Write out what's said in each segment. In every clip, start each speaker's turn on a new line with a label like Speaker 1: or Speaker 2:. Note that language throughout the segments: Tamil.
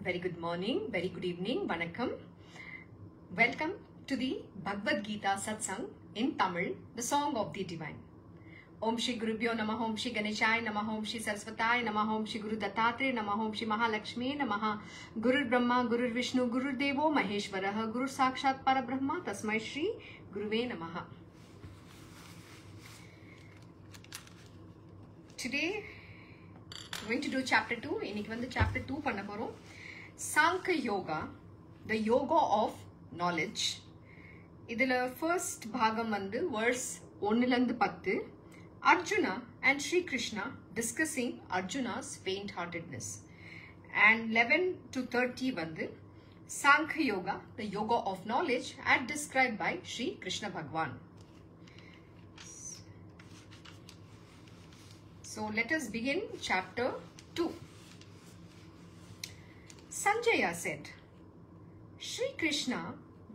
Speaker 1: Very good morning, very good evening, Vanakkam. Welcome to the Bhagavad Gita Satsang in Tamil, the Song of the Divine. Om Shri Gurubhyo Namaha, Om Shri Ganeshaya Namaha, Om Shri Saraswataya Namaha, Om Shri Guru Dattatreya Namaha, Om Shri Mahalakshmi Namaha, Gurur Brahma, Gurur Vishnu, Gurur Devo Maheshwaraha, Guru Sakshat Parabrahma, Tasmai Shri Guruve Namaha. Today, we're going to do chapter 2. இன்னைக்கு வந்து chapter 2 பண்ண போறோம். Sankhya Yoga, the yoga of knowledge. இதுல first பாகம் வந்து verse 1 ல இருந்து 10. Arjuna and Sri Krishna discussing Arjuna's faint-heartedness. And 11 to 30 வந்து Sankhya Yoga, the yoga of knowledge, as described by Sri Krishna Bhagwan. So let us begin chapter 2. Sanjaya said, Sri Krishna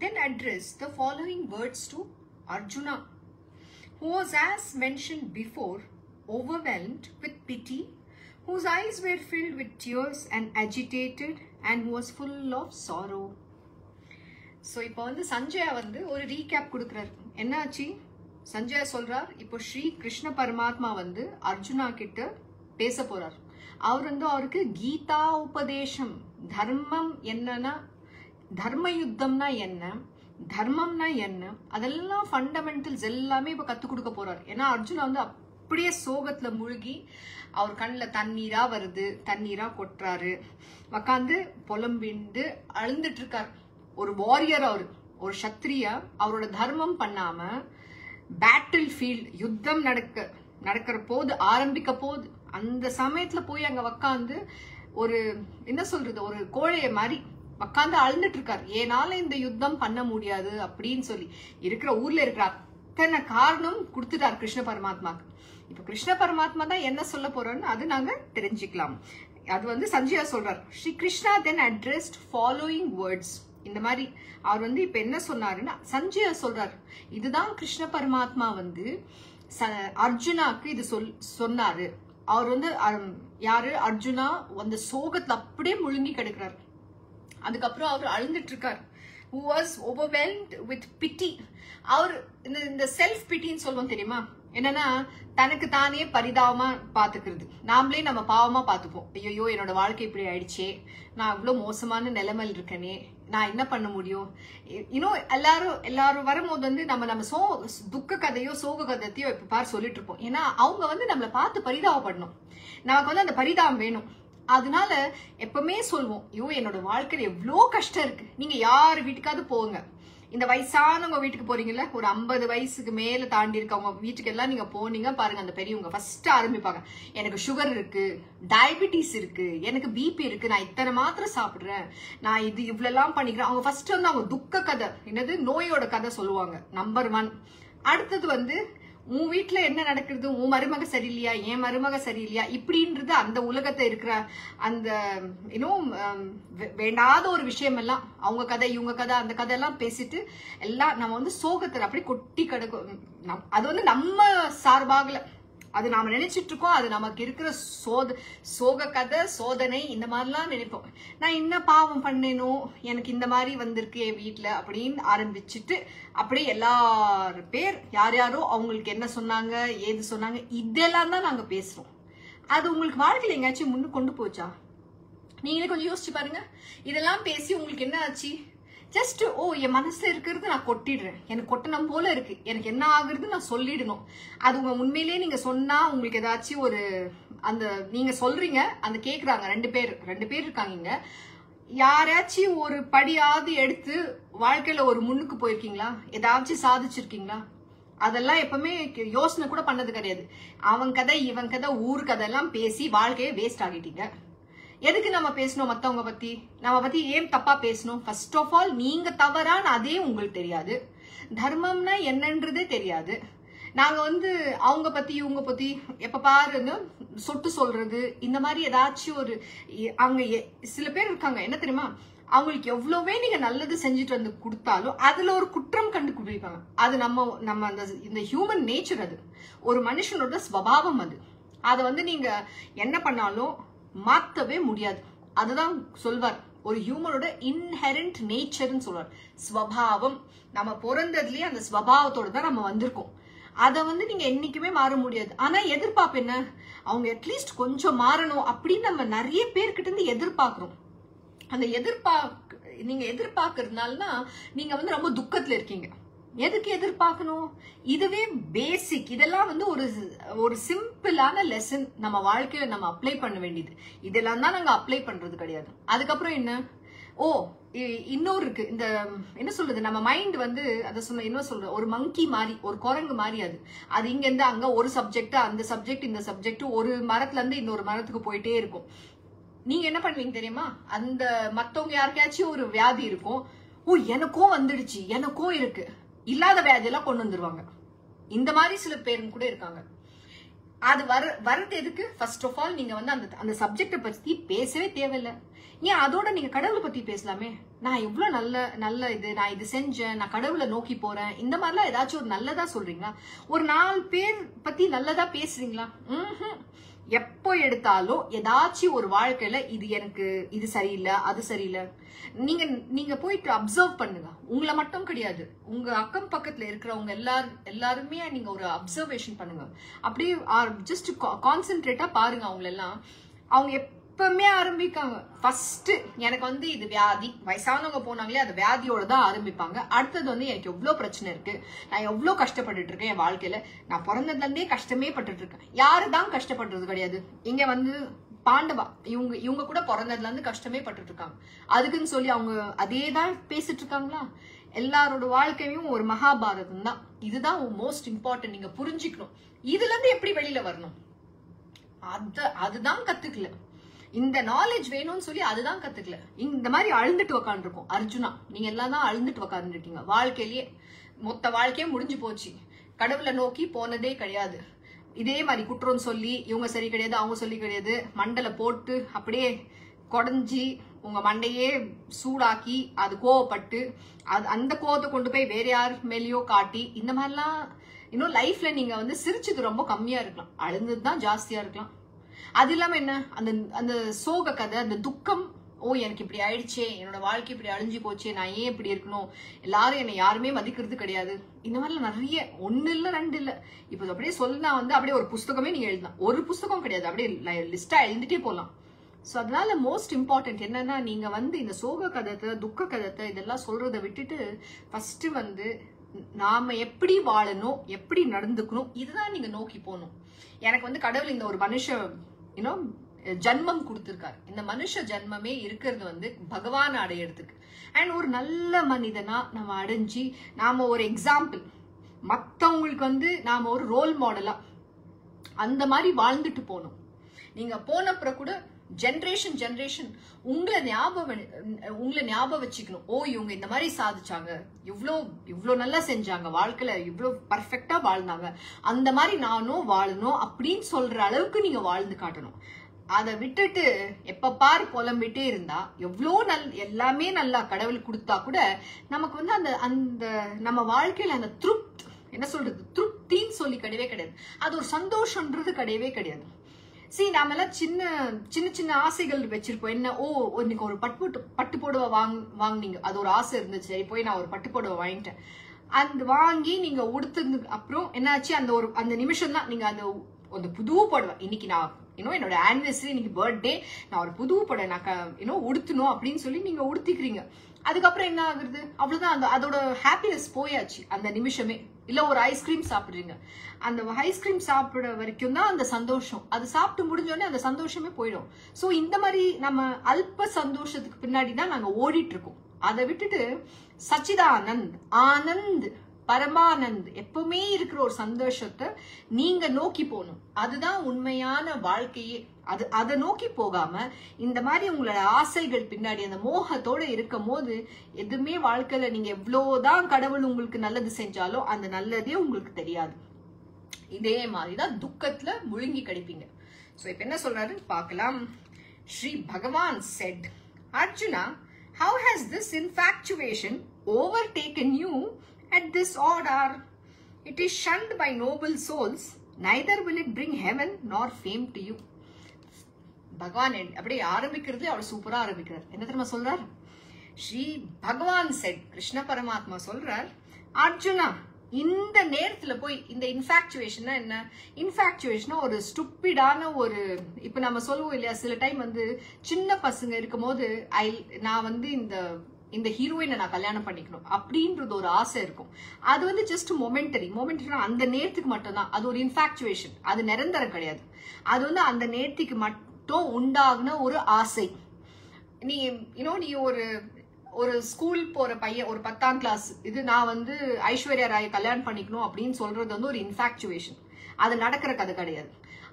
Speaker 1: then addressed the following words to Arjuna, who was, as mentioned before, overwhelmed with pity, whose eyes were filled with tears and agitated, and who was full of sorrow. So, இப்போ வந்து சஞ்சயா வந்து ஒரு ரீகேப் கொடுக்கிறார். என்னாச்சு? சஞ்சயா சொல்றார், இப்போ ஸ்ரீ கிருஷ்ண பரமாத்மா வந்து அர்ஜுனா கிட்ட பேச போறார். அவர் வந்து அவருக்கு கீதா உபதேசம், தர்மம் என்னன்னா, தர்ம யுத்தம்னா என்ன, தர்மம்னா என்ன, அதெல்லாம் ஃபண்டமெண்டல்ஸ் எல்லாமே இப்ப கத்து கொடுக்க போறார். ஏன்னா அர்ஜுனா வந்து அப்படியே சோகத்துல மூழ்கி அவர் கண்ணில் தண்ணீரா வருது, தண்ணீரா கொட்டுறாரு, உக்காந்து புலம்பிண்டு அழுந்துட்டு இருக்கார். ஒரு வாரியர், அவரு ஒரு சத்திரியா, அவரோட தர்மம் பண்ணாம பேட்டில் ஃபீல்ட் யுத்தம் நடக்கிற போது, ஆரம்பிக்க போது, அந்த சமயத்துல போய் அங்க உக்காந்து ஒரு என்ன சொல்றது, ஒரு கோழைய மாதிரி உக்காந்து அழுந்துட்டு இருக்காரு. ஏனால இந்த யுத்தம் பண்ண முடியாது அப்படின்னு சொல்லி இருக்கிற ஊர்ல இருக்கிற அத்தனை காரணம் கொடுத்துட்டார் கிருஷ்ண பரமாத்மாக்கு. இப்ப கிருஷ்ண பரமாத்மா தான் என்ன சொல்ல போறோம்னு அது நாங்க தெரிஞ்சுக்கலாம். அது வந்து சஞ்சயா சொல்றார். ஸ்ரீ கிருஷ்ணா தென் அட்ரஸ்ட் ஃபாலோயிங் வேர்ட்ஸ். இந்த மாதிரி அவர் வந்து இப்ப என்ன சொன்னாருன்னா, சஞ்சயா சொல்றாரு, இதுதான் கிருஷ்ண பரமாத்மா வந்து அர்ஜுனாக்கு இது சொன்னாரு. அவர் வந்து யாரு, அர்ஜுனா அந்த சோகத்துல அப்படியே முழுங்கி கிடக்குறாரு. அதுக்கப்புறம் அவர் அழுந்துட்டு இருக்காரு. who was overwhelmed with pity. அவர் இந்த செல்ஃப் பிட்டின்னு சொல்லுவோம் தெரியுமா, என்னன்னா தனக்கு தானே பரிதாபமா பாத்துக்கிறது. நாமளே நம்ம பாவமா பாத்துப்போம். ஐயோ என்னோட வாழ்க்கை இப்படி ஆயிடுச்சே, நான் இவ்வளவு மோசமான நிலைமையில் இருக்கனே, நான் என்ன பண்ண முடியும். இன்னும் எல்லாரும் வரும்போது வந்து நம்ம துக்க கதையோ சோக கதையோ இப்ப பாரு சொல்லிட்டு இருப்போம். ஏன்னா அவங்க வந்து நம்மளை பார்த்து பரிதாபப்படணும், நமக்கு வந்து அந்த பரிதாபம் வேணும். அதனால எப்பவுமே சொல்லுவோம், ஐயோ என்னோட வாழ்க்கையில எவ்வளோ கஷ்டம் இருக்கு. நீங்க யார் வீட்டுக்காவது போங்க, இந்த வயசானவங்க வீட்டுக்கு போறீங்கல்ல, ஒரு 50 வயசுக்கு மேல தாண்டி இருக்கவங்க வீட்டுக்கு எல்லாம் நீங்க போனீங்க பாருங்க, அந்த பெரியவங்க ஃபர்ஸ்ட் ஆரம்பிப்பாங்க, எனக்கு சுகர் இருக்கு, டயபிட்டிஸ் இருக்கு, எனக்கு பிபி இருக்கு, நான் இத்தனை மாத்திரை சாப்பிடுறேன், நான் இது இவ்வளவு பண்ணிக்கிறேன். அவங்க ஃபர்ஸ்ட் வந்து அவங்க துக்க கதை, என்னது நோயோட கதை சொல்லுவாங்க, நம்பர் 1. அடுத்தது வந்து உன் வீட்டுல என்ன நடக்குது, உன் மருமக சரியில்லையா, என் மருமக சரியில்லையா, இப்படின்றது அந்த உலகத்தை இருக்கிற அந்த இன்னும் வேண்டாத ஒரு விஷயம் எல்லாம், அவங்க கதை இவங்க கதை அந்த கதை எல்லாம் பேசிட்டு எல்லாம் நம்ம வந்து சோகத்துல அப்படி கொட்டி கிடக்கும். அது வந்து நம்ம சார்பாகல, அது நாம நினைச்சிட்டு இருக்கோம், அது நமக்கு இருக்கிற சோக கதை, சோதனை, இந்த மாதிரிலாம் நினைப்போம். நான் என்ன பாவம் பண்ணேனோ, எனக்கு இந்த மாதிரி வந்திருக்கு என் வீட்டுல அப்படின்னு ஆரம்பிச்சுட்டு அப்படியே எல்லாரும் பேர் யார் யாரோ அவங்களுக்கு என்ன சொன்னாங்க, ஏது சொன்னாங்க, இதெல்லாம் தான் நாங்க பேசுறோம். அது உங்களுக்கு வாழ்க்கையில எங்கேயாச்சும் முன்னு கொண்டு போச்சா? நீங்களே கொஞ்சம் யோசிச்சு பாருங்க. இதெல்லாம் பேசி உங்களுக்கு என்ன ஆச்சு? ஜஸ்ட் என் மனசுல இருக்கிறது நான் கொட்டிடுறேன், எனக்கு கொட்டணும் போல இருக்கு, எனக்கு என்ன ஆகுறது நான் சொல்லிடணும். அது உங்க உண்மையிலேயே நீங்க சொன்னா உங்களுக்கு ஏதாச்சும் ஒரு அந்த நீங்க சொல்றீங்க, அந்த கேக்குறாங்க, ரெண்டு பேர் இருக்காங்க, யாராச்சும் ஒரு படியாவது எடுத்து வாழ்க்கையில ஒரு முன்னுக்கு போயிருக்கீங்களா, ஏதாச்சும் சாதிச்சிருக்கீங்களா? அதெல்லாம் எப்பவுமே யோசனை கூட பண்ணது கிடையாது. அவன் கதை இவன் கதை ஊர் கதை எல்லாம் பேசி வாழ்க்கையை வேஸ்ட் ஆகிட்டீங்க. எதுக்கு நம்ம பேசணும் மத்தவங்க பத்தி, நம்ம பத்தி ஏன் தப்பா பேசணும்? ஃபர்ஸ்ட் ஆஃப் ஆல் நீங்க தவறான அதே உங்களுக்கு தெரியாது, தர்மம்னா என்னன்றதே தெரியாது. நாங்க வந்து அவங்க பத்தி இவங்க பத்தி எப்ப பாருங்க சொட்டு சொல்றது, இந்த மாதிரி ஏதாச்சும் ஒரு அவங்க சில பேர் இருக்காங்க, என்ன தெரியுமா, அவங்களுக்கு எவ்வளவே நீங்க நல்லது செஞ்சுட்டு வந்து கொடுத்தாலும் அதுல ஒரு குற்றம் கண்டுபிடிப்பாங்க. அது நம்ம அந்த இந்த ஹியூமன் நேச்சர், அது ஒரு மனுஷனோட ஸ்வபாவம். அதை வந்து நீங்க என்ன பண்ணாலும் மாத்தவே முடியாது. அதுதான் சொல்வார் ஒரு ஹியூமனோட இன்ஹெரண்ட் நேச்சர்னு சொல்றாரு. ஸ்வபாவம், நம்ம பிறந்ததுலயே அந்த ஸ்வபாவத்தோட தான் நம்ம வந்திருக்கோம். அதை வந்து நீங்க என்னைக்குமே மாற முடியாது. ஆனா எதிர்பார்ப்பு என்ன, அவங்க அட்லீஸ்ட் கொஞ்சம் மாறணும் அப்படின்னு நம்ம நிறைய பேர்கிட்ட இருந்து எதிர்பார்க்கிறோம். அந்த நீங்க எதிர்பார்க்கறதுனாலனா நீங்க வந்து ரொம்ப துக்கத்துல இருக்கீங்க. எதுக்கு எதிர்பார்க்கணும்? இதுவே பேசிக். இதெல்லாம் வந்து ஒரு சிம்பிளான லெசன் நம்ம வாழ்க்கையில நம்ம அப்ளை பண்ண வேண்டியது. இதெல்லாம் தான் நாங்க அப்ளை பண்றது கிடையாது. அதுக்கப்புறம் என்ன, இன்னொரு இருக்கு. இந்த என்ன சொல்றது, நம்ம மைண்ட் வந்து அதை என்ன சொல்ற, ஒரு மங்கி மாதிரி, ஒரு குரங்கு மாதிரி. அது இங்க இருந்து அங்க ஒரு சப்ஜெக்ட், அந்த சப்ஜெக்ட், இந்த சப்ஜெக்ட், ஒரு மரத்துல இருந்து இன்னொரு மரத்துக்கு போயிட்டே இருக்கும். நீங்க என்ன பண்ணுவீங்க தெரியுமா, அந்த மத்தவங்க யாருக்காச்சும் ஒரு வியாதி இருக்கும், எனக்கும் வந்துடுச்சு, எனக்கும் இருக்கு, இல்லாத வியாதியெல்லாம் கொண்டு வந்துருவாங்க. இந்த மாதிரி சில பேரும் கூட இருக்காங்க. அது வர்றது எதுக்கு? ஃபர்ஸ்ட் ஆஃப் ஆல் நீங்க வந்து அந்த சப்ஜெக்ட பத்தி பேசவே தேவையில்லை. ஏன் அதோட நீங்க கடவுளை பத்தி பேசலாமே. நான் எவ்வளவு நல்ல இது, நான் இது செஞ்சேன், நான் கடவுளை நோக்கி போறேன், இந்த மாதிரிலாம் ஏதாச்சும் ஒரு நல்லதா சொல்றீங்களா? ஒரு 4 பேர் பத்தி நல்லதா பேசுறீங்களா? எப்போ எடுத்தாலும் ஏதாச்சும் ஒரு வாழ்க்கையில இது சரியில்லை, அது சரியில்லை. நீங்க போயிட்டு அப்சர்வ் பண்ணுங்க. உங்களை மட்டும் கிடையாது, உங்க அக்கம் பக்கத்துல இருக்கிறவங்க எல்லாருமே நீங்க ஒரு அப்சர்வேஷன் பண்ணுங்க. அப்படியே ஜஸ்ட் கான்சென்ட்ரேட்டா பாருங்க. அவங்க எப்பவுமே ஆரம்பிக்காங்க. ஃபர்ஸ்ட் எனக்கு வந்து இது வியாதி, வயசானவங்க போனாங்களே அது வியாதியோட தான் ஆரம்பிப்பாங்க. அடுத்தது வந்து எனக்கு எவ்வளவு பிரச்சனை இருக்கு, நான் எவ்வளவு கஷ்டப்பட்டுட்டு இருக்கேன் என் வாழ்க்கையில, நான் பிறந்ததுல இருந்தே கஷ்டமே பட்டுட்டு இருக்கேன். யாருதான் கஷ்டப்படுறது கிடையாது இங்க வந்து பாண்டவா, இவங்க கூட பிறந்ததுல இருந்து கஷ்டமே பட்டுட்டு இருக்காங்க. அதுக்குன்னு சொல்லி அவங்க அதே தான் பேசிட்டு இருக்காங்களா? எல்லாரோட வாழ்க்கையும் ஒரு மகாபாரதம் தான். இதுதான் மோஸ்ட் இம்பார்ட்டன்ட். நீங்க புரிஞ்சுக்கணும். இதுல இருந்து எப்படி வெளியில வரணும், அதுதான் கத்துக்கல. இந்த நாலேஜ் வேணும்னு சொல்லி அதுதான் கத்துக்கல. இந்த மாதிரி அழுந்துட்டு உக்காந்துருக்கோம். அர்ஜுனா, நீங்க எல்லாம் தான் அழுந்துட்டு உக்காந்துருக்கீங்க. வாழ்க்கையிலேயே மொத்த வாழ்க்கையே முடிஞ்சு போச்சு, கடவுளை நோக்கி போனதே கிடையாது. இதே மாதிரி குற்றம் சொல்லி இவங்க சரி கிடையாது, அவங்க சொல்லி கிடையாது, மண்டல போட்டு அப்படியே கொடைஞ்சி உங்க மண்டையே சூடாக்கி அது கோவப்பட்டு அந்த கோவத்தை கொண்டு போய் வேற யார் மேலேயோ காட்டி, இந்த மாதிரிலாம் இன்னும் லைஃப்ல நீங்க வந்து சிரிச்சது ரொம்ப கம்மியா இருக்கலாம், அழுந்தது தான் ஜாஸ்தியா இருக்கலாம். அது இல்லாம என்ன, அந்த சோக கதை, அந்த துக்கம், எனக்கு இப்படி ஆயிடுச்சே, என்னோட வாழ்க்கை இப்படி அழிஞ்சு போச்சே, நான் ஏன் இப்படி இருக்கணும், எல்லாரும் என்னை யாருமே மதிக்கிறது கிடையாது, இந்த மாதிரிலாம் நிறைய, 1 இல்ல 2 இல்ல, இப்போ அப்படியே சொன்னா வந்து அப்படியே ஒரு புஸ்தகமே நீங்க எழுதலாம். ஒரு புஸ்தகம் கிடையாது, அப்படியே லிஸ்டா எழுதிட்டே போலாம். ஸோ அதனால மோஸ்ட் இம்பார்ட்டன்ட் என்னன்னா, நீங்க வந்து இந்த சோக கதத்தை, துக்க கதத்தை இதெல்லாம் சொல்றதை விட்டுட்டு ஃபர்ஸ்ட் வந்து நாம எப்படி வாழணும், எப்படி நடந்துக்கணும், இதுதான் நீங்க நோக்கி போகணும். எனக்கு வந்து கடவுள் இந்த ஒரு மனுஷ ஜன்மம் கொடுத்திருக்காரு. இந்த மனுஷ ஜன்மமே இருக்கிறது வந்து பகவான் அடையிறதுக்கு. அண்ட் ஒரு நல்ல மனிதனா நம்ம அடைஞ்சு நாம ஒரு எக்ஸாம்பிள், மற்றவங்களுக்கு வந்து நாம ஒரு ரோல் மாடலா அந்த மாதிரி வாழ்ந்துட்டு போகணும். நீங்க போனப்புறம் கூட ஜெனரேஷன் உங்களை ஞாபகம் வச்சுக்கணும். இவங்க இந்த மாதிரி சாதிச்சாங்க, இவ்வளோ நல்லா செஞ்சாங்க, வாழ்க்கையில இவ்வளோ பர்ஃபெக்டா வாழ்ந்தாங்க, அந்த மாதிரி நானும் வாழணும் அப்படின்னு சொல்ற அளவுக்கு நீங்க வாழ்ந்து காட்டணும். அதை விட்டுட்டு எப்ப பாரு புலம்பிட்டே இருந்தா, எவ்வளோ எல்லாமே நல்லா கடவுள் கொடுத்தா கூட நமக்கு வந்து அந்த நம்ம வாழ்க்கையில அந்த திருப்தின்னு சொல்லி கிடையவே கிடையாது. அது ஒரு சந்தோஷம்ன்றது கிடையவே கிடையாது. நாம எல்லாம் சின்ன ஆசைகள் வச்சிருப்போம். என்ன, இன்னைக்கு ஒரு பட்டு புடவை வாங்கினீங்க, அது ஒரு ஆசை இருந்துச்சு, சரி போய் நான் ஒரு பட்டு புடவை வாங்கிட்டேன். அந்த வாங்கி நீங்க உடுத்ததுக்கு அப்புறம் என்னாச்சு, அந்த நிமிஷம் தான் நீங்க அந்த புது புடவை, இன்னைக்கு நான் என்னோட ஆனிவர்சரி, இன்னைக்கு பர்த்டே, நான் ஒரு புது புடவை நான் உடுத்தணும் அப்படின்னு சொல்லி நீங்க உடுத்திக்கிறீங்க. அதுக்கப்புறம் என்ன ஆகுறது, அவ்வளவுதான், அதோட ஹாப்பினஸ் போயாச்சு அந்த நிமிஷமே. இல்ல ஒரு ஐஸ்கிரீம் சாப்பிடுறீங்க, அந்த ஐஸ்கிரீம் சாப்பிட வரைக்கும் தான் அந்த சந்தோஷம், அது சாப்பிட்டு முடிஞ்சோடனே அந்த சந்தோஷமே போயிடும். சோ இந்த மாதிரி நம்ம அல்ப சந்தோஷத்துக்கு பின்னாடி தான் நாங்க ஓடிட்டு இருக்கோம். அதை விட்டுட்டு சச்சிதானந்த், ஆனந்த், பரமானந்த், எப்பவுமே இருக்கிற ஒரு சந்தோஷத்தை நீங்க நோக்கி போகணும். அதுதான் உண்மையான வாழ்க்கையே. அதை நோக்கி போகாம இந்த மாதிரி உங்களோட ஆசைகள் பின்னாடி அந்த மோகத்தோட இருக்கும் போது எதுவுமே வாழ்க்கையில நீங்க எவ்வளவுதான் கடவுள் உங்களுக்கு நல்லது செஞ்சாலும் அந்த நல்லதே உங்களுக்கு தெரியாது. இதே மாதிரிதான் துக்கத்துல முழுங்கி கிடைப்பீங்க. சோ இப்ப என்ன சொல்றாரு பார்க்கலாம். ஸ்ரீ பகவான் said, Arjuna, how has this infatuation overtaken you at this odd hour? It is shunned by noble souls, neither will it bring heaven nor fame to you. பகவான் அப்படியே ஆரம்பிக்கிறது அவர் சூப்பரா ஆரம்பிக்கிறார். என்ன தெரியுமா சொல்றார்? ஸ்ரீ பகவான் செட், கிருஷ்ண பரமாத்மா சொல்றார், அர்ஜுனா இந்த நேரத்துல போய் இந்த இன்ஃபாக்சுவேஷன் என்ன? இன்ஃபாக்சுவேஷனா ஒரு ஸ்டூப்பிடான ஒரு, இப்ப நம்ம சொல்லுவோம் இல்லையா, சில டைம் வந்து சின்ன பசங்க இருக்கும் போது நான் வந்து இந்த ஹீரோயினை நான் கல்யாணம் பண்ணிக்கணும் அப்படின்றது ஒரு ஆசை இருக்கும். அது வந்து ஜஸ்ட் மொமெண்டரினா அந்த நேரத்துக்கு மட்டும்தான். அது ஒரு இன்ஃபாக்சுவேஷன், அது நிரந்தரம் கிடையாது. அது வந்து அந்த நேரத்துக்கு மட்டும் உண்டாகுன ஒரு ஆசை. நீ நீ ஒரு ஸ்கூல் போற பையன், ஒரு 10ஆம் கிளாஸ், இது நான் வந்து ஐஸ்வர்யா ராய் கல்யாணம் பண்ணிக்கணும் அப்படின்னு சொல்றது வந்து ஒரு இன்ஃபாக்சுவேஷன். அது நடக்கிற கதை கிடையாது.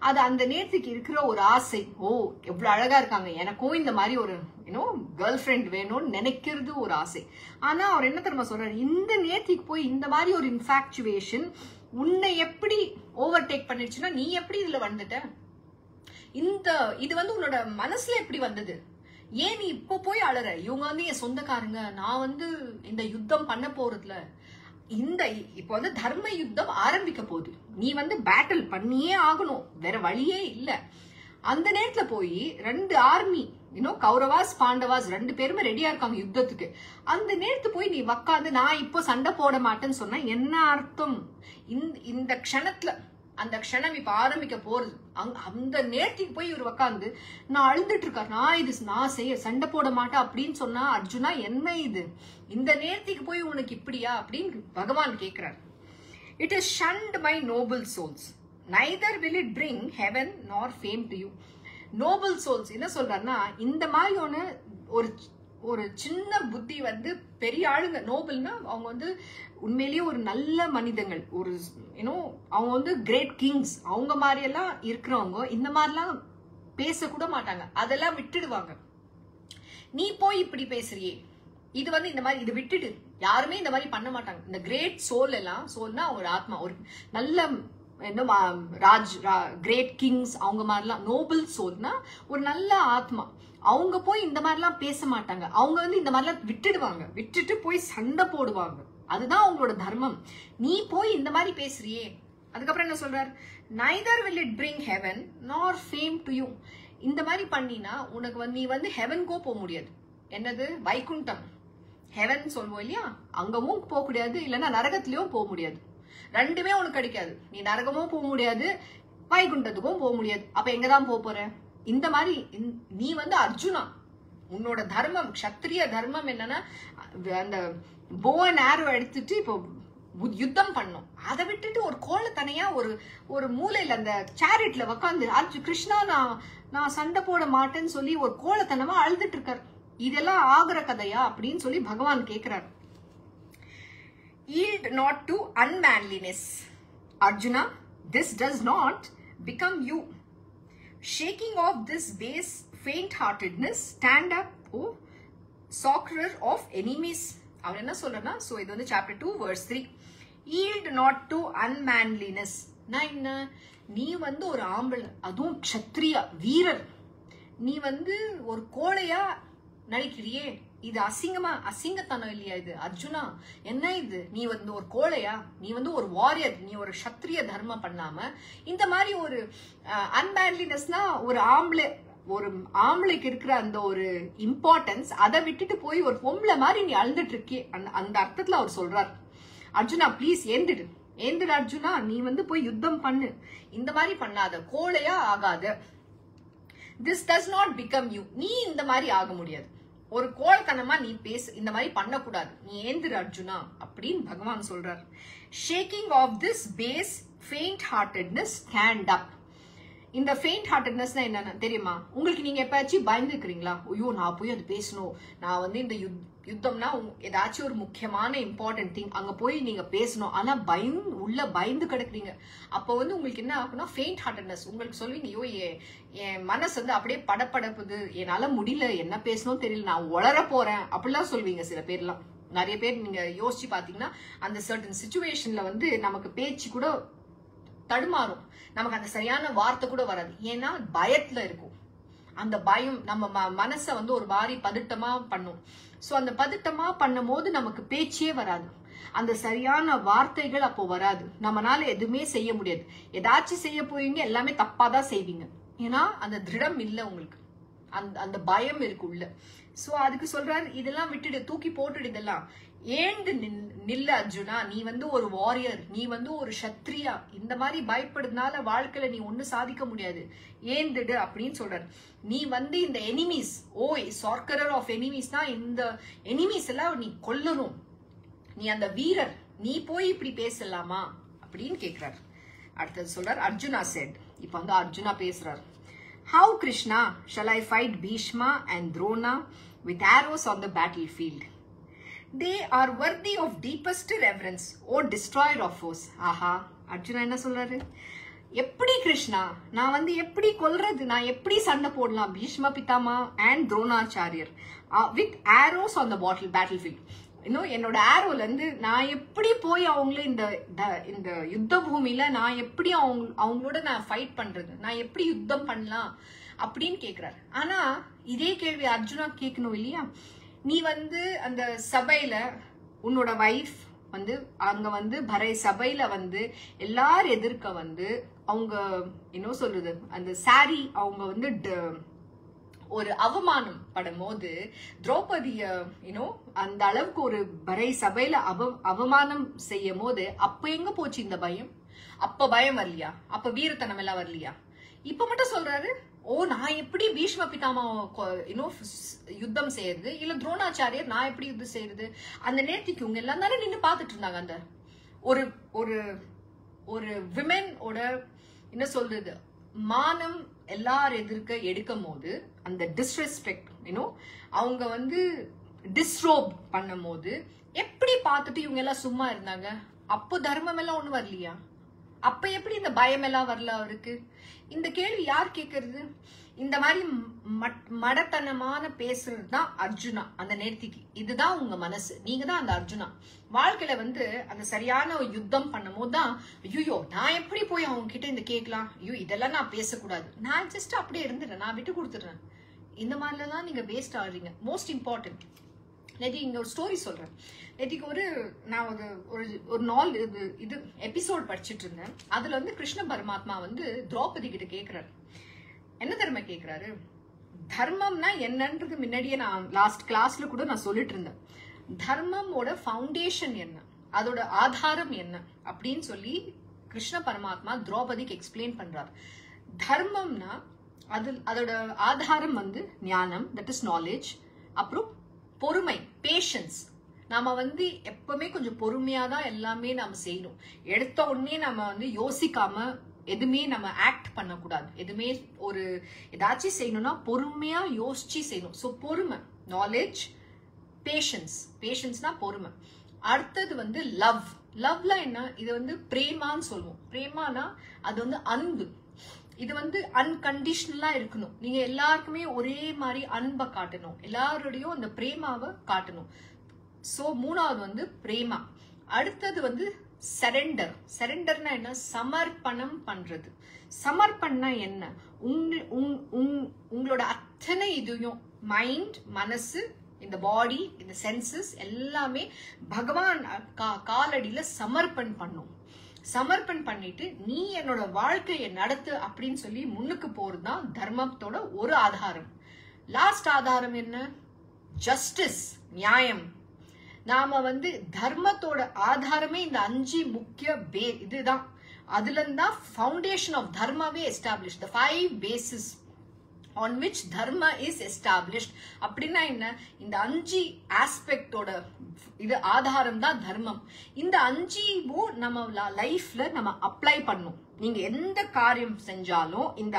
Speaker 1: அது அந்த நேரத்துக்கு இருக்கிற ஒரு ஆசை. ஓ எவ்வளவு அழகா இருக்காங்க, எனக்கும் இந்த மாதிரி ஒரு கேர்ள் ஃப்ரெண்ட் வேணும்னு நினைக்கிறது ஒரு ஆசை. ஆனா அவர் என்ன தெரியுமா சொல்றாரு? இந்த நேரத்துக்கு போய் இந்த மாதிரி ஒரு இன்ஃபாக்சுவேஷன் உன்னை எப்படி ஓவர்டேக் பண்ணிடுச்சுன்னா நீ எப்படி இதுல வந்துட்ட? இது வந்து உன்னோட மனசுல எப்படி வந்தது? ஏன் நீ இப்ப போய் அழற? இவங்க வந்து என் சொந்தக்காரங்க, நான் வந்து இந்த யுத்தம் பண்ண போறதுல இப்ப வந்து தர்ம யுத்தம் ஆரம்பிக்க போகுது, நீ வந்து பேட்டில் பண்ணியே ஆகணும், வேற வழியே இல்ல. அந்த நேரத்துல போய் 2 ஆர்மி கௌரவாஸ் பாண்டவாஸ் 2 பேருமே ரெடியா இருக்காங்க யுத்தத்துக்கு. அந்த நேரத்து போய் நீ உக்காந்து நான் இப்போ சண்டை போட மாட்டேன்னு சொன்னா என்ன அர்த்தம்? இந்த க்ஷணத்துல, அந்த க்ஷணம் இப்ப ஆரம்பிக்க போறது, அந்த நேரத்துக்கு போய் இவர் உக்காந்து நான் அழுதுட்டு இருக்காரு, நான் சண்டை போட மாட்டேன் அப்படின்னு சொன்னா அர்ஜுனா என்ன இது? இந்த நேரத்துக்கு போய் உனக்கு இப்படியா அப்படின்னு பகவான் கேட்கிறார். It is shunned by noble souls, neither will it bring heaven nor fame to you. Noble souls என்ன சொல்றாருன்னா, இந்த மாதிரியான ஒரு சின்ன புத்தி வந்து பெரிய ஆளுங்க, நோபல்னா அவங்க வந்து உண்மையிலேயே ஒரு நல்ல மனிதங்கள், ஒரு அவங்க வந்து கிரேட் கிங்ஸ், அவங்க மாதிரி எல்லாம் இருக்கிறவங்க இந்த மாதிரிலாம் பேசக்கூட மாட்டாங்க, அதெல்லாம் விட்டுடுவாங்க. நீ போய் இப்படி பேசுறியே, இது வந்து இந்த மாதிரி, இது விட்டுடு. யாருமே இந்த மாதிரி பண்ண மாட்டாங்க. இந்த கிரேட் சோல் எல்லாம், சோல்னா அவங்களோட ஆத்மா, ஒரு நல்ல கிரேட் கிங்ஸ், அவங்க மாதிரிலாம் நோபல் சோல்னா ஒரு நல்ல ஆத்மா, அவங்க போய் இந்த மாதிரிலாம் பேச மாட்டாங்க. அவங்க வந்து இந்த மாதிரிலாம் விட்டுடுவாங்க, விட்டுட்டு போய் சண்டை போடுவாங்க. அதுதான் அவங்களோட தர்மம். நீ போய் இந்த மாதிரி பேசுறியே. அதுக்கப்புறம் என்ன சொல்றாரு? neither will it bring heaven nor fame to you. இந்த மாதிரி பண்ணினா உனக்கு வந்து நீ வந்து ஹெவன்கோ போக முடியாது. என்னது? வைகுண்டம், ஹெவன் சொல்வோம் இல்லையா, அங்கவும் போக முடியாது, இல்லைன்னா நரகத்திலயும் போக முடியாது. ரெண்டுமே உனக்கு கிடைக்காது. நீ நரகமும் போக முடியாது, வைகுண்டத்துக்கும் போக முடியாது. அப்ப எங்கதான் போக போற? இந்த மாதிரி நீ வந்து அர்ஜுனா, உன்னோட தர்மம், க்ஷத்ரிய தர்மம் என்னன்னா அந்த போ அண்ட் ஆரோ எடுத்துட்டு இப்போ யுத்தம் பண்ணும். அதை விட்டுட்டு ஒரு கோலத்தனையா ஒரு மூலையில அந்த சேரிட்ல உக்காந்து கிருஷ்ணா நான் சண்டை போட மாட்டேன்னு சொல்லி ஒரு கோலத்தனமா அழுதுட்டு இருக்காரு. இதெல்லாம் ஆகிற கதையா அப்படின்னு சொல்லி பகவான் கேட்கிறார். Yield not to unmanliness, Arjuna. This does not become you. Shaking off this base faint-heartedness, stand up, O succorer of enemies. அவர் என்ன சொல்றனா, சோ இது வந்து chapter 2 verse 3. Yield not to unmanliness. நான் என்ன, நீ வந்து ஒரு ஆம்பளை, அதுவும் க்ஷத்ரியா வீரர், நீ வந்து ஒரு கோழையா நடிக்கிறியே, இது அசிங்கத்தனம் இல்லையா இது? அர்ஜுனா என்ன இது? நீ வந்து ஒரு கோழையா? நீ வந்து ஒரு வாரியர், நீ ஒரு க்ஷத்ரிய தர்மம் பண்ணாம இந்த மாதிரி ஒரு அன்மேன்லினஸ்னா, ஒரு ஆம்பளைக்கு இருக்கிற அந்த ஒரு இம்பார்ட்டன்ஸ், அதை விட்டுட்டு போய் ஒரு பொம்பளை மாதிரி நீ அழுதுட்டு இருக்கே, அந்த அர்த்தத்துல அவர் சொல்றார். அர்ஜுனா ப்ளீஸ் ஏந்துடு அர்ஜுனா, நீ வந்து போய் யுத்தம் பண்ணு, இந்த மாதிரி பண்ணாத, கோழையா ஆகாத. This does not become you. நீ இந்த மாதிரி ஆக முடியாது, ஒரு கோல்தனமா நீ பேசு, இந்த மாதிரி பண்ணக்கூடாது, நீ ஏந்திரு அர்ஜுனா அப்படின்னு பகவான் சொல்றார். Shaking off this base faint heartedness, stand up. இந்த ஃபெயிண்ட் ஹார்ட்டட்னஸ்னா என்னன்னா தெரியுமா உங்களுக்கு? நீங்க எப்பயாச்சும் பயந்துக்கிறீங்களா? ஐயோ நான் போய் அது பேசணும், நான் வந்து இந்த யுத்தம்னா ஏதாச்சும் ஒரு முக்கியமான இம்பார்ட்டன்ட் திங், அங்க போய் நீங்க பேசணும், ஆனா பயந்து கிடக்குறீங்க. அப்போ வந்து உங்களுக்கு என்ன ஆகும்னா ஃபெயிண்ட் ஹார்ட்டட்னஸ். உங்களுக்கு சொல்வீங்க, ஐயோ என் மனசு வந்து அப்படியே படப்படப்புது, என்னால முடியல, என்ன பேசணும் தெரியல, நான் உளர போறேன் அப்படிலாம் சொல்வீங்க சில பேர்லாம். நிறைய பேர் நீங்க யோசிச்சு பாத்தீங்கன்னா அந்த சர்டன் சிச்சுவேஷன்ல வந்து நமக்கு பேச்சு கூட தடுமாறும், நமக்கு அந்த சரியான வார்த்தை கூட வராது, ஏன்னா பயத்துல இருக்கும். அந்த பயம் நம்ம மனசை வந்து ஒரு மாதிரி பதட்டமா பண்ணும். சோ அந்த பதட்டமா பண்ணும் போது நமக்கு பேச்சே வராது, அந்த சரியான வார்த்தைகள் அப்போ வராது, நம்மளால எதுவுமே செய்ய முடியாது. ஏதாச்சும் செய்ய போவீங்க, எல்லாமே தப்பாதான் செய்வீங்க. ஏன்னா அந்த திருடம் இல்லை உங்களுக்கு, அந்த பயம் இருக்கு உள்ள. சோ அதுக்கு சொல்றாரு இதெல்லாம் விட்டுடு, தூக்கி போட்டுடு, இதெல்லாம் ஏண்டு நில்ல அர்ஜுனா, நீ வந்து ஒரு வாரியர், நீ வந்து ஒரு சத்ரியா. இந்த மாதிரி பயப்படுறதுனால வாழ்க்கையில நீ ஒண்ணு சாதிக்க முடியாது, ஏந்துடு அப்படின்னு சொல்றாரு. நீ வந்து இந்த எனிமீஸ், சார்க்கரர் ஆஃப் எனிமீஸ்னா இந்த எனிமீஸ் எல்லாம் நீ கொல்லணும், நீ அந்த வீரர், நீ போய் இப்படி பேசலாமா அப்படின்னு கேக்குறாரு. அடுத்தது சொல்றார் அர்ஜுனா செட். இப்ப வந்து அர்ஜுனா பேசுறாரு. How Krishna shall I fight Bhishma and Drona with arrows on the battlefield? They are worthy of deepest reverence, O destroyer of foes. ஆஹா, அர்ஜுனா என்ன சொல்றாரு? எப்படி கிருஷ்ணா நான் வந்து எப்படி கொல்றது, நான் எப்படி சண்டை போடலாம் Bhishma Pitamah and Dronacharya with arrows on the battlefield. இன்னும் என்னோட ஆரோல இருந்து நான் எப்படி போய் அவங்கள இந்த யுத்த பூமியில நான் எப்படி அவங்களோட நான் ஃபைட் பண்றது, நான் எப்படி யுத்தம் பண்ணலாம் அப்படின்னு கேக்குறாரு. ஆனா இதே கேள்வி அர்ஜுனா கேட்கணும் இல்லையா? நீ வந்து அந்த சபையில உன்னோட வைஃப் வந்து அங்க வந்து பரை சபையில வந்து எல்லாரும் எதிர்க்க வந்து அவங்க என்ன சொல்றது அந்த சாரி அவங்க வந்து ஒரு அவமானம் படும் போது திரௌபதிய அந்த அளவுக்கு ஒரு பரை சபையில அவமானம் செய்யும் போது அப்ப எங்க போச்சு இந்த பயம்? அப்ப பயம் வரலையா? அப்ப வீரத்தனம் எல்லாம் வரலையா? இப்ப மட்டும் சொல்றாரு, நான் எப்படி பீஷ்ம பிதாமா யுத்தம் செய்யறது, இல்ல துரோணாச்சாரியர் நான் எப்படி யுத்தம் செய்யறது? அந்த நேரத்துக்கு இவங்க எல்லாம் தானே நின்று பாத்துட்டு இருந்தாங்க. அந்த ஒரு ஒரு ஒரு விமெனோட என்ன சொல்றது மானம் எல்லாரும் எதிர்க்க எடுக்கும் போது அந்த டிஸ்ரெஸ்பெக்ட் அவங்க வந்து டிஸ்ரோப் பண்ணும் போது எப்படி பார்த்துட்டு இவங்க எல்லாம் சும்மா இருந்தாங்க? அப்போ தர்மம் எல்லாம் ஒண்ணு வரலையா? அப்ப எப்படி இந்த பயம் எல்லாம் வரல அவருக்கு? இந்த கேள்வி யார் கேட்கறது? இந்த மாதிரி மடத்தனமான பேசுறது தான் அர்ஜுனா அந்த நேர்த்திக்கு. இதுதான் உங்க மனசு, நீங்க தான் அந்த அர்ஜுனா. வாழ்க்கையில வந்து அந்த சரியான யுத்தம் பண்ணும் போதுதான் ஐயோ நான் எப்படி போய் அவங்க கிட்ட இந்த கேட்கலாம், ஐயோ இதெல்லாம் நான் பேசக்கூடாது, நான் ஜஸ்ட் அப்படியே இருந்துட்டேன், நான் விட்டு கொடுத்துடுறேன். இந்த மாதிரிலாம் நீங்க வேஸ்ட் ஆடுறீங்க. மோஸ்ட் இம்பார்ட்டன்ட், நேற்று இங்க ஒரு ஸ்டோரி சொல்றேன். நேற்றுக்கு நான் ஒரு நாள் இது எபிசோட் படிச்சுட்டு இருந்தேன். அதுல வந்து கிருஷ்ண பரமாத்மா வந்து திரௌபதி கிட்ட கேக்குறாரு. என்ன தர்ம கேக்குறாரு? தர்மம்னா என்னன்றது முன்னாடியே நான் லாஸ்ட் கிளாஸ்ல கூட நான் சொல்லிட்டு இருந்தேன். தர்மமோட ஃபவுண்டேஷன் என்ன, அதோட ஆதாரம் என்ன அப்படின்னு சொல்லி கிருஷ்ண பரமாத்மா திரௌபதிக்கு எக்ஸ்பிளைன் பண்றாரு. தர்மம்னா அதோட ஆதாரம் வந்து ஞானம், தட் இஸ் நாலேஜ். அப்புறம் பொறுமை, பேஷன்ஸ். நாம வந்து எப்பவுமே கொஞ்சம் பொறுமையா தான் எல்லாமே நாம செய்யணும். எடுத்த உடனே நம்ம வந்து யோசிக்காம எதுவுமே நம்ம ஆக்ட் பண்ணக்கூடாது. எதுவுமே ஏதாச்சும் செய்யணும்னா பொறுமையா யோசிச்சு செய்யணும். ஸோ பொறுமை, நாலேஜ், பேஷன்ஸ். பேஷன்ஸ்னா பொறுமை. அடுத்தது வந்து லவ். லவ்ல என்ன? இது வந்து பிரேமான்னு சொல்லுவோம். பிரேமானா அது வந்து அன்பு. இது வந்து அன்கண்டிஷனலா இருக்கணும். நீங்க எல்லாருக்குமே ஒரே மாதிரி அன்பை காட்டணும், எல்லாரோடையும் அந்த பிரேமாவை காட்டணும். சோ மூணாவது வந்து பிரேமா. அடுத்தது வந்து சரண்டர். சரண்டர்னா என்ன? சமர்ப்பணம் பண்றது. சமர்ப்பணம்னா என்ன? உங்களோட அத்தனை இதையும் மைண்ட், மனசு, இந்த பாடி, இந்த சென்சஸ் எல்லாமே பகவான் காலடியில சமர்ப்பணம் பண்ணும். சமர்ப்பணம் பண்ணிட்டு நீ என்னோட வாழ்க்கையை நடத்து அப்படின்னு சொல்லி முன்னுக்கு போறதுதான் தர்மத்தோட ஒரு ஆதாரம். லாஸ்ட் ஆதாரம் என்ன? ஜஸ்டிஸ், நியாயம். நாம வந்து தர்மத்தோட ஆதாரமே இந்த 5 முக்கிய இதுதான். அதுல இருந்தா ஃபவுண்டேஷன் ஆஃப் தர்மாவே establish. the 5 bases on which dharma is established. அப்படின்னா என்ன? இந்த 5 ஆஸ்பெக்டோட இது ஆதாரம் தான் தர்மம். இந்த 5வும் நம்ம லைஃப்ல நம்ம அப்ளை பண்ணும். நீங்க எந்த காரியம் செஞ்சாலும் இந்த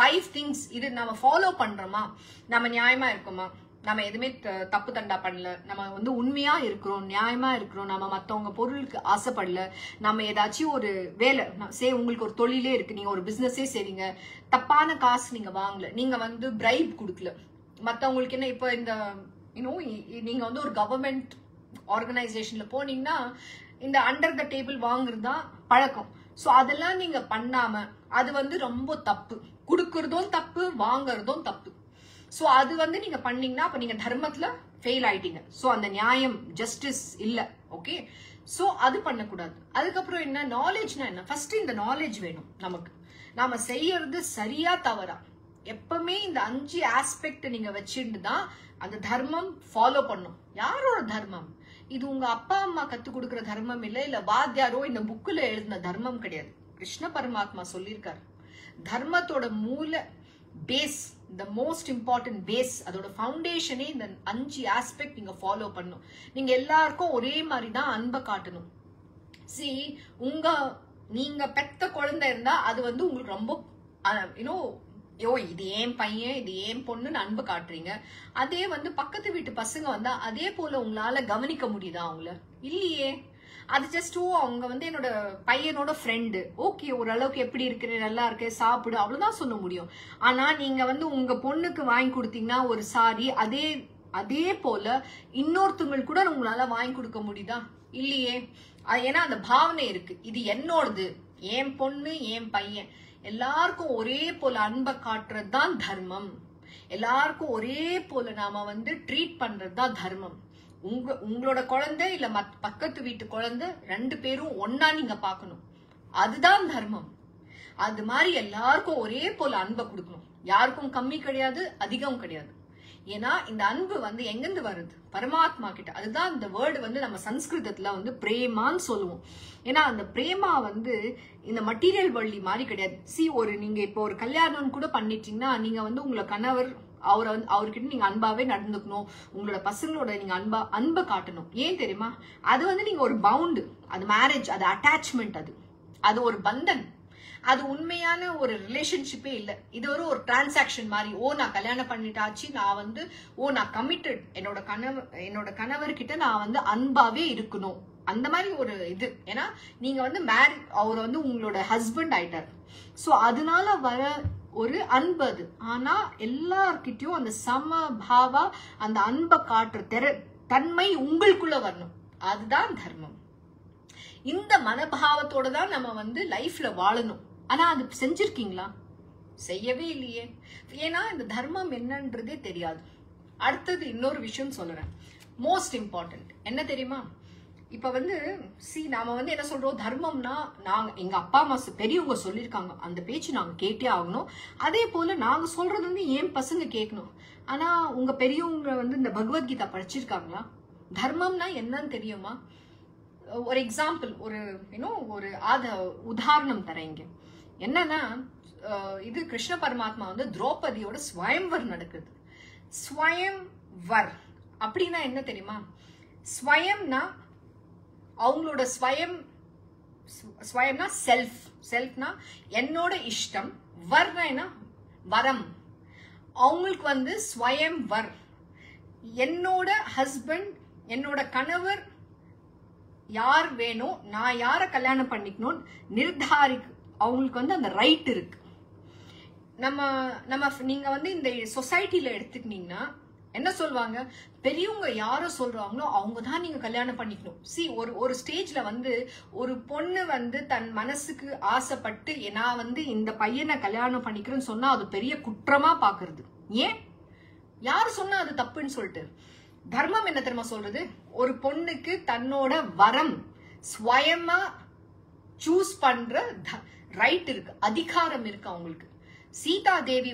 Speaker 1: 5 திங்ஸ் இது நம்ம ஃபாலோ பண்றோமா? நம்ம நியாயமா இருக்கோமா? நம்ம எதுவுமே தப்பு தண்டா பண்ணல, நம்ம வந்து உண்மையா இருக்கிறோம், நியாயமா இருக்கிறோம், நம்ம மத்தவங்க பொருளுக்கு ஆசைப்படல, நம்ம ஏதாச்சும் ஒரு வேலை உங்களுக்கு ஒரு தொழிலே இருக்கு, நீங்க ஒரு பிசினஸே செய்றீங்க, தப்பான காசு நீங்க வாங்கல, நீங்க வந்து பிரைப் கொடுக்கல மத்தவங்களுக்கு. என்ன இப்ப இந்த நீங்க வந்து ஒரு கவர்மெண்ட் ஆர்கனைசேஷன்ல போனீங்கன்னா இந்த அண்டர் த டேபிள் வாங்குறதுதான் பழக்கம். சோ அதெல்லாம் நீங்க பண்ணாம அது வந்து ரொம்ப தப்பு. கொடுக்கறதும் தப்பு, வாங்கறதும் தப்பு. சோ அது வந்து நீங்க பண்ணீங்கன்னா அப்ப நீங்க தர்மத்துல ஃபெயில் ஆயிட்டீங்க. சோ அந்த நியாயம், ஜஸ்டிஸ் இல்ல. ஓகே, சோ அது பண்ணக்கூடாது. அதுக்கப்புறம் என்ன? நாலேஜ்னா என்ன? ஃபர்ஸ்ட் இந்த நாலேஜ் வேணும் நமக்கு. நாம செய்யறது சரியா தவறா, எப்பவுமே இந்த 5 ஆஸ்பெக்ட் நீங்க வச்சுட்டு தான் அந்த தர்மம் ஃபாலோ பண்ணும். யாரோட தர்மம் இது? உங்க அப்பா அம்மா கத்து கொடுக்கிற தர்மம் இல்ல வாத்தியாரோ இந்த புக்குல எழுதின தர்மம் கிடையாது. கிருஷ்ண பரமாத்மா சொல்லியிருக்காரு, தர்மத்தோட மூல base, the most important base, அதோட ஃபவுண்டேஷனே இந்த 5 ஆஸ்பெக்ட் நீங்க ஃபாலோ பண்ணும். நீங்க எல்லாருக்கும் ஒரே மாதிரி தான் அன்பை காட்டணும். நீங்க பெத்த குழந்தை இருந்தா அது உங்களுக்கு ரொம்ப இது ஏன் பையன், இது ஏன் பொண்ணுன்னு அன்பு காட்டுறீங்க. அதே பக்கத்து வீட்டு பசங்க வந்தா அதே போல உங்களால கவனிக்க முடியுதா? அவங்கள இல்லையே. அது ஜஸ்ட் அவங்க என்னோட பையனோட ஃப்ரெண்டு, ஓகே ஓரளவுக்கு எப்படி இருக்கிற, நல்லா இருக்க, சாப்பிடு, அவ்வளவுதான் சொல்ல முடியும். ஆனா நீங்க உங்க பொண்ணுக்கு வாங்கி கொடுத்தீங்கன்னா ஒரு சாரி, அதே போல இன்னொருத்தவங்களுக்கு கூட உங்களால வாங்கி கொடுக்க முடியுதா? இல்லையே. ஏன்னா அந்த பாவனை இருக்கு, இது என்னோடது, என் பொண்ணு என் பையன், எல்லாருக்கும் ஒரே போல அன்பை காட்டுறது தான் தர்மம். எல்லாருக்கும் ஒரே போல நாம ட்ரீட் பண்றது தான் தர்மம். உங்களோட குழந்தை இல்ல பக்கத்து வீட்டு குழந்தை 2 பேரும் ஒன்னா நீங்க பாக்கணும், அதுதான் தர்மம். அது மாதிரி எல்லாருக்கும் ஒரே போல அன்பை கொடுக்கணும். யாருக்கும் கம்மி கிடையாது, அதிகம் கிடையாது. ஏன்னா இந்த அன்பு எங்கிருந்து வருது? பரமாத்மா கிட்ட. அதுதான் இந்த வேர்டு நம்ம சன்ஸ்கிருதத்துல பிரேமான்னு சொல்லுவோம். ஏன்னா அந்த பிரேமா இந்த மெட்டீரியல் வள்ளி மாதிரி கிடையாது. நீங்க இப்போ ஒரு கல்யாணம் கூட பண்ணிட்டீங்கன்னா நீங்க உங்களை கணவர் அவர்கிட்ட நீங்க அன்பாவே நடந்துக்கணும். உங்களோட பசங்களோட நீங்க அன்பை காட்டணும். ஏன் தெரியுமா? அது நீங்க ஒரு பவுண்டு, அது மேரேஜ், அது அட்டாச்மெண்ட், அது ஒரு பந்தன். அது உண்மையான ஒரு ரிலேஷன்ஷிப்பே இல்ல. இது ஒரு டிரான்சாக்ஷன் மாதிரி. நான் கல்யாணம் பண்ணிட்டாச்சு, நான் நான் கமிட்டட், என்னோட கணவர்கிட்ட நான் அன்பாவே இருக்கணும், அந்த மாதிரி ஒரு இது. ஏன்னா நீங்க அவர் உங்களோட ஹஸ்பண்ட் ஆயிட்டார். சோ அதனால வர ஒரு அன்பு அது. ஆனா எல்லார்கிட்டயும் அந்த சமபாவா அந்த அன்பை காட்டுற தன்மை உங்களுக்குள்ள வரணும். அதுதான் தர்மம். இந்த மனபாவத்தோட தான் நம்ம லைஃப்ல வாழணும். ஆனா அது செஞ்சிருக்கீங்களா? செய்யவே இல்லையே. ஏன்னா இந்த தர்மம் என்னன்றதே தெரியாது. அடுத்தது இன்னொரு விஷயம் சொல்றேன், மோஸ்ட் இம்பார்ட்டன்ட். என்ன தெரியுமா? இப்ப நாம என்ன சொல்றோம், தர்மம்னா நாங்க எங்க அப்பா அம்மா பெரியவங்க சொல்லியிருக்காங்க, அந்த பேச்சு நாங்க கேட்டே ஆகணும். அதே போல நாங்க சொல்றது என் பசங்க கேட்கணும். ஆனா உங்க பெரியவங்க இந்த பகவத்கீதா படிச்சிருக்காங்களா? தர்மம்னா என்னன்னு தெரியுமா? ஒரு எக்ஸாம்பிள், ஒரு உதாரணம் தரேங்க. என்னன்னா இது கிருஷ்ண பரமாத்மா திரௌபதியோட ஸ்வயம்வர் நடக்குது. ஸ்வயம்வர் அப்படின்னா என்ன தெரியுமா? ஸ்வயம்னா அவங்களோட ஸ்வயம்னா செல்ஃப்னா என்னோட இஷ்டம், வர்னா என்ன வரம். அவங்களுக்கு ஸ்வயம்வர், என்னோட ஹஸ்பண்ட், என்னோட கணவர் யார் வேணும், நான் யார கல்யாணம் பண்ணிக்கணும் நிர்தாரிக்கு அவங்களுக்கு அந்த ரைட் இருக்கு. நீங்க இந்த சொசைட்டில எடுத்துக்கிட்டீங்கன்னா என்ன சொல்லுவாங்க, பெரியவங்க யார சொல்றாங்களோ அவங்கதான் நீங்க கல்யாணம் பண்ணிக்கணும். ஒரு ஸ்டேஜ்ல ஒரு பொண்ணு தன் மனசுக்கு ஆசைப்பட்டு நான் இந்த பையனை கல்யாணம் பண்ணிக்கிறேன்னு சொன்னா அது பெரிய குற்றமா பாக்குறது. ஏன்? யாரு சொன்னா அது தப்புன்னு சொல்லிட்டு. தர்மம் என்ன தெரியுமா சொல்றது? ஒரு பொண்ணுக்கு தன்னோட வரம் ஸ்வயமா சூஸ் பண்ற ரைட் இருக்கு, அதிகாரம் இருக்கு அவங்களுக்கு. சீதா தேவி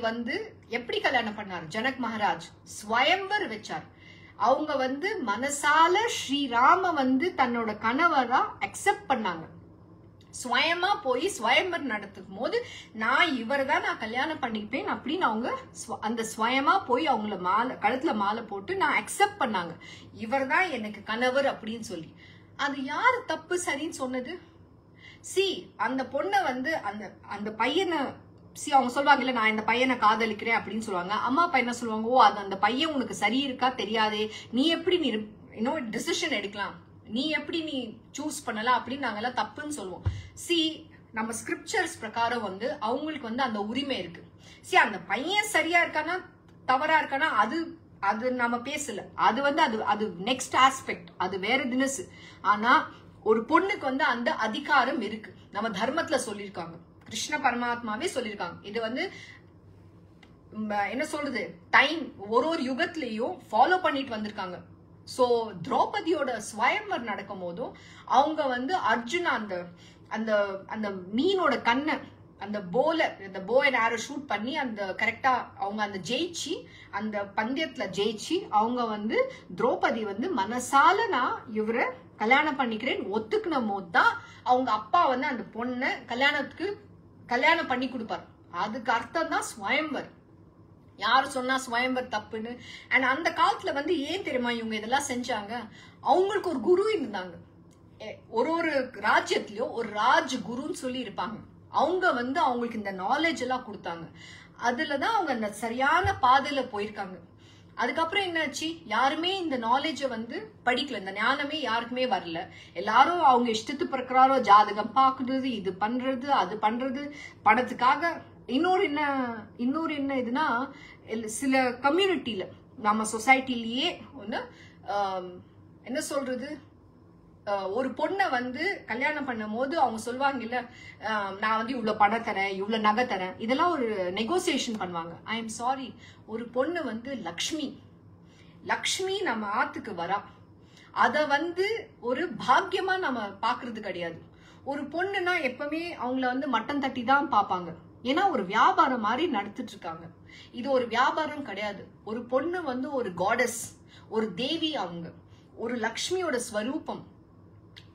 Speaker 1: எப்படி கல்யாணம் பண்ணார்? ஜனக் மகாராஜ் ஸ்வயம்வர் வச்சார். அவங்க மனசால ஸ்ரீராம தன்னோட கணவரா அக்செப்ட் பண்ணாங்க. ஸ்வயமா போய் ஸ்வயம்பர் நடத்தும் போது நான் இவர்தான் நான் கல்யாணம் பண்ணிப்பேன் அப்படின்னு அவங்க அந்த ஸ்வயமா போய் அவங்கள கழுத்துல மாலை போட்டு நான் அக்செப்ட் பண்ணாங்க, இவர்தான் எனக்கு கணவர் அப்படின்னு சொல்லி. அது யாரு தப்பு சரின்னு சொன்னது? அந்த பொண்ணை அந்த பையனை அவங்க சொல்லுவாங்க, இல்ல நான் இந்த பையனை காதலிக்கிறேன் அப்படின்னு சொல்லுவாங்க. அம்மா அப்பா என்ன சொல்லுவாங்க, அந்த பையன் உனக்கு சரி இருக்கா தெரியாதே, நீ எப்படி டிசிஷன் எடுக்கலாம், நீ எப்படி சூஸ் பண்ணலாம் அப்படின்னு நாங்கெல்லாம் தப்புன்னு சொல்லுவோம். நம்ம ஸ்கிரிப்சர்ஸ் பிரகாரம் அவங்களுக்கு அந்த உரிமை இருக்கு. அந்த பையன் சரியா இருக்கானா தவறா இருக்கானா அது நம்ம பேசல. அது நெக்ஸ்ட் ஆஸ்பெக்ட், அது வேற தினசு. ஆனா ஒரு பொண்ணுக்கு அந்த அதிகாரம் இருக்கு. நம்ம தர்மத்துல சொல்லியிருக்காங்க, கிருஷ்ண பரமாத்மாவே சொல்லியிருக்காங்க. இது என்ன சொல்றது, டைம் ஒரு யுகத்திலையும் ஃபாலோ பண்ணிட்டு வந்திருக்காங்க. சோ திரௌபதியோட ஸ்வயம்வர் நடக்கும் போதும் அவங்க அர்ஜுனா அந்த அந்த மீனோட கண்ணை அந்த போல இந்த போ அண்ட் ஆரோ ஷூட் பண்ணி அந்த கரெக்டா அவங்க அந்த ஜெயிச்சு அந்த பந்தயத்துல ஜெயிச்சு அவங்க வந்து திரௌபதி வந்து மனசால நான் இவரை கல்யாணம் பண்ணிக்கிறேன் ஒத்துக்கின போது தான் அவங்க அப்பா வந்து அந்த பொண்ணை கல்யாணம் பண்ணி கொடுப்பாரு. அதுக்கு அர்த்தம் தான் ஸ்வயம்வர். யாரு சொன்னா ஸ்வயம்வர் தப்புன்னு. அண்ட் அந்த காலத்துல வந்து ஏன் தெரியுமா இவங்க இதெல்லாம் செஞ்சாங்க? அவங்களுக்கு ஒரு குரு இருந்தாங்க. ஒரு ராஜ்யத்திலயும் ஒரு ராஜ் குருன்னு சொல்லி இருப்பாங்க. அவங்க வந்து அவங்களுக்கு இந்த நாலேஜ் எல்லாம் கொடுத்தாங்க. அதுலதான் அவங்க அந்த சரியான பாதையில போயிருக்காங்க. அதுக்கப்புறம் என்னாச்சு, யாருமே இந்த நாலேஜ வந்து படிக்கல, இந்த ஞானமே யாருக்குமே வரல. எல்லாரும் அவங்க இஷ்டத்து பிறக்கிறாரோ ஜாதகம் பாக்குறது, இது பண்றது அது பண்றது பணத்துக்காக. இன்னொரு என்ன இதுனா, சில கம்யூனிட்டியில நம்ம சொசைட்டிலேயே ஒண்ணு என்ன சொல்றது, ஒரு பொண்ணை வந்து கல்யாணம் பண்ணும் போது அவங்க சொல்லுவாங்க இல்ல, நான் வந்து இவ்வளவு பணம் தரேன், இவ்வளவு நகை தரேன், இதெல்லாம் ஒரு நெகோசியேஷன் பண்ணுவாங்க. ஐ எம் சாரி, ஒரு பொண்ணு வந்து லக்ஷ்மி நம்ம ஆத்துக்கு வரா, அத வந்து ஒரு பாக்கியமா நம்ம பாக்குறது கிடையாது. ஒரு பொண்ணுன்னா எப்பவுமே அவங்கள வந்து மட்டம் தட்டி தான் பாப்பாங்க. ஏன்னா ஒரு வியாபாரம் மாதிரி நடத்திட்டு இருக்காங்க. இது ஒரு வியாபாரம் கிடையாது. ஒரு பொண்ணு வந்து ஒரு காடஸ், ஒரு தேவி, அவங்க ஒரு லக்ஷ்மியோட ஸ்வரூபம்.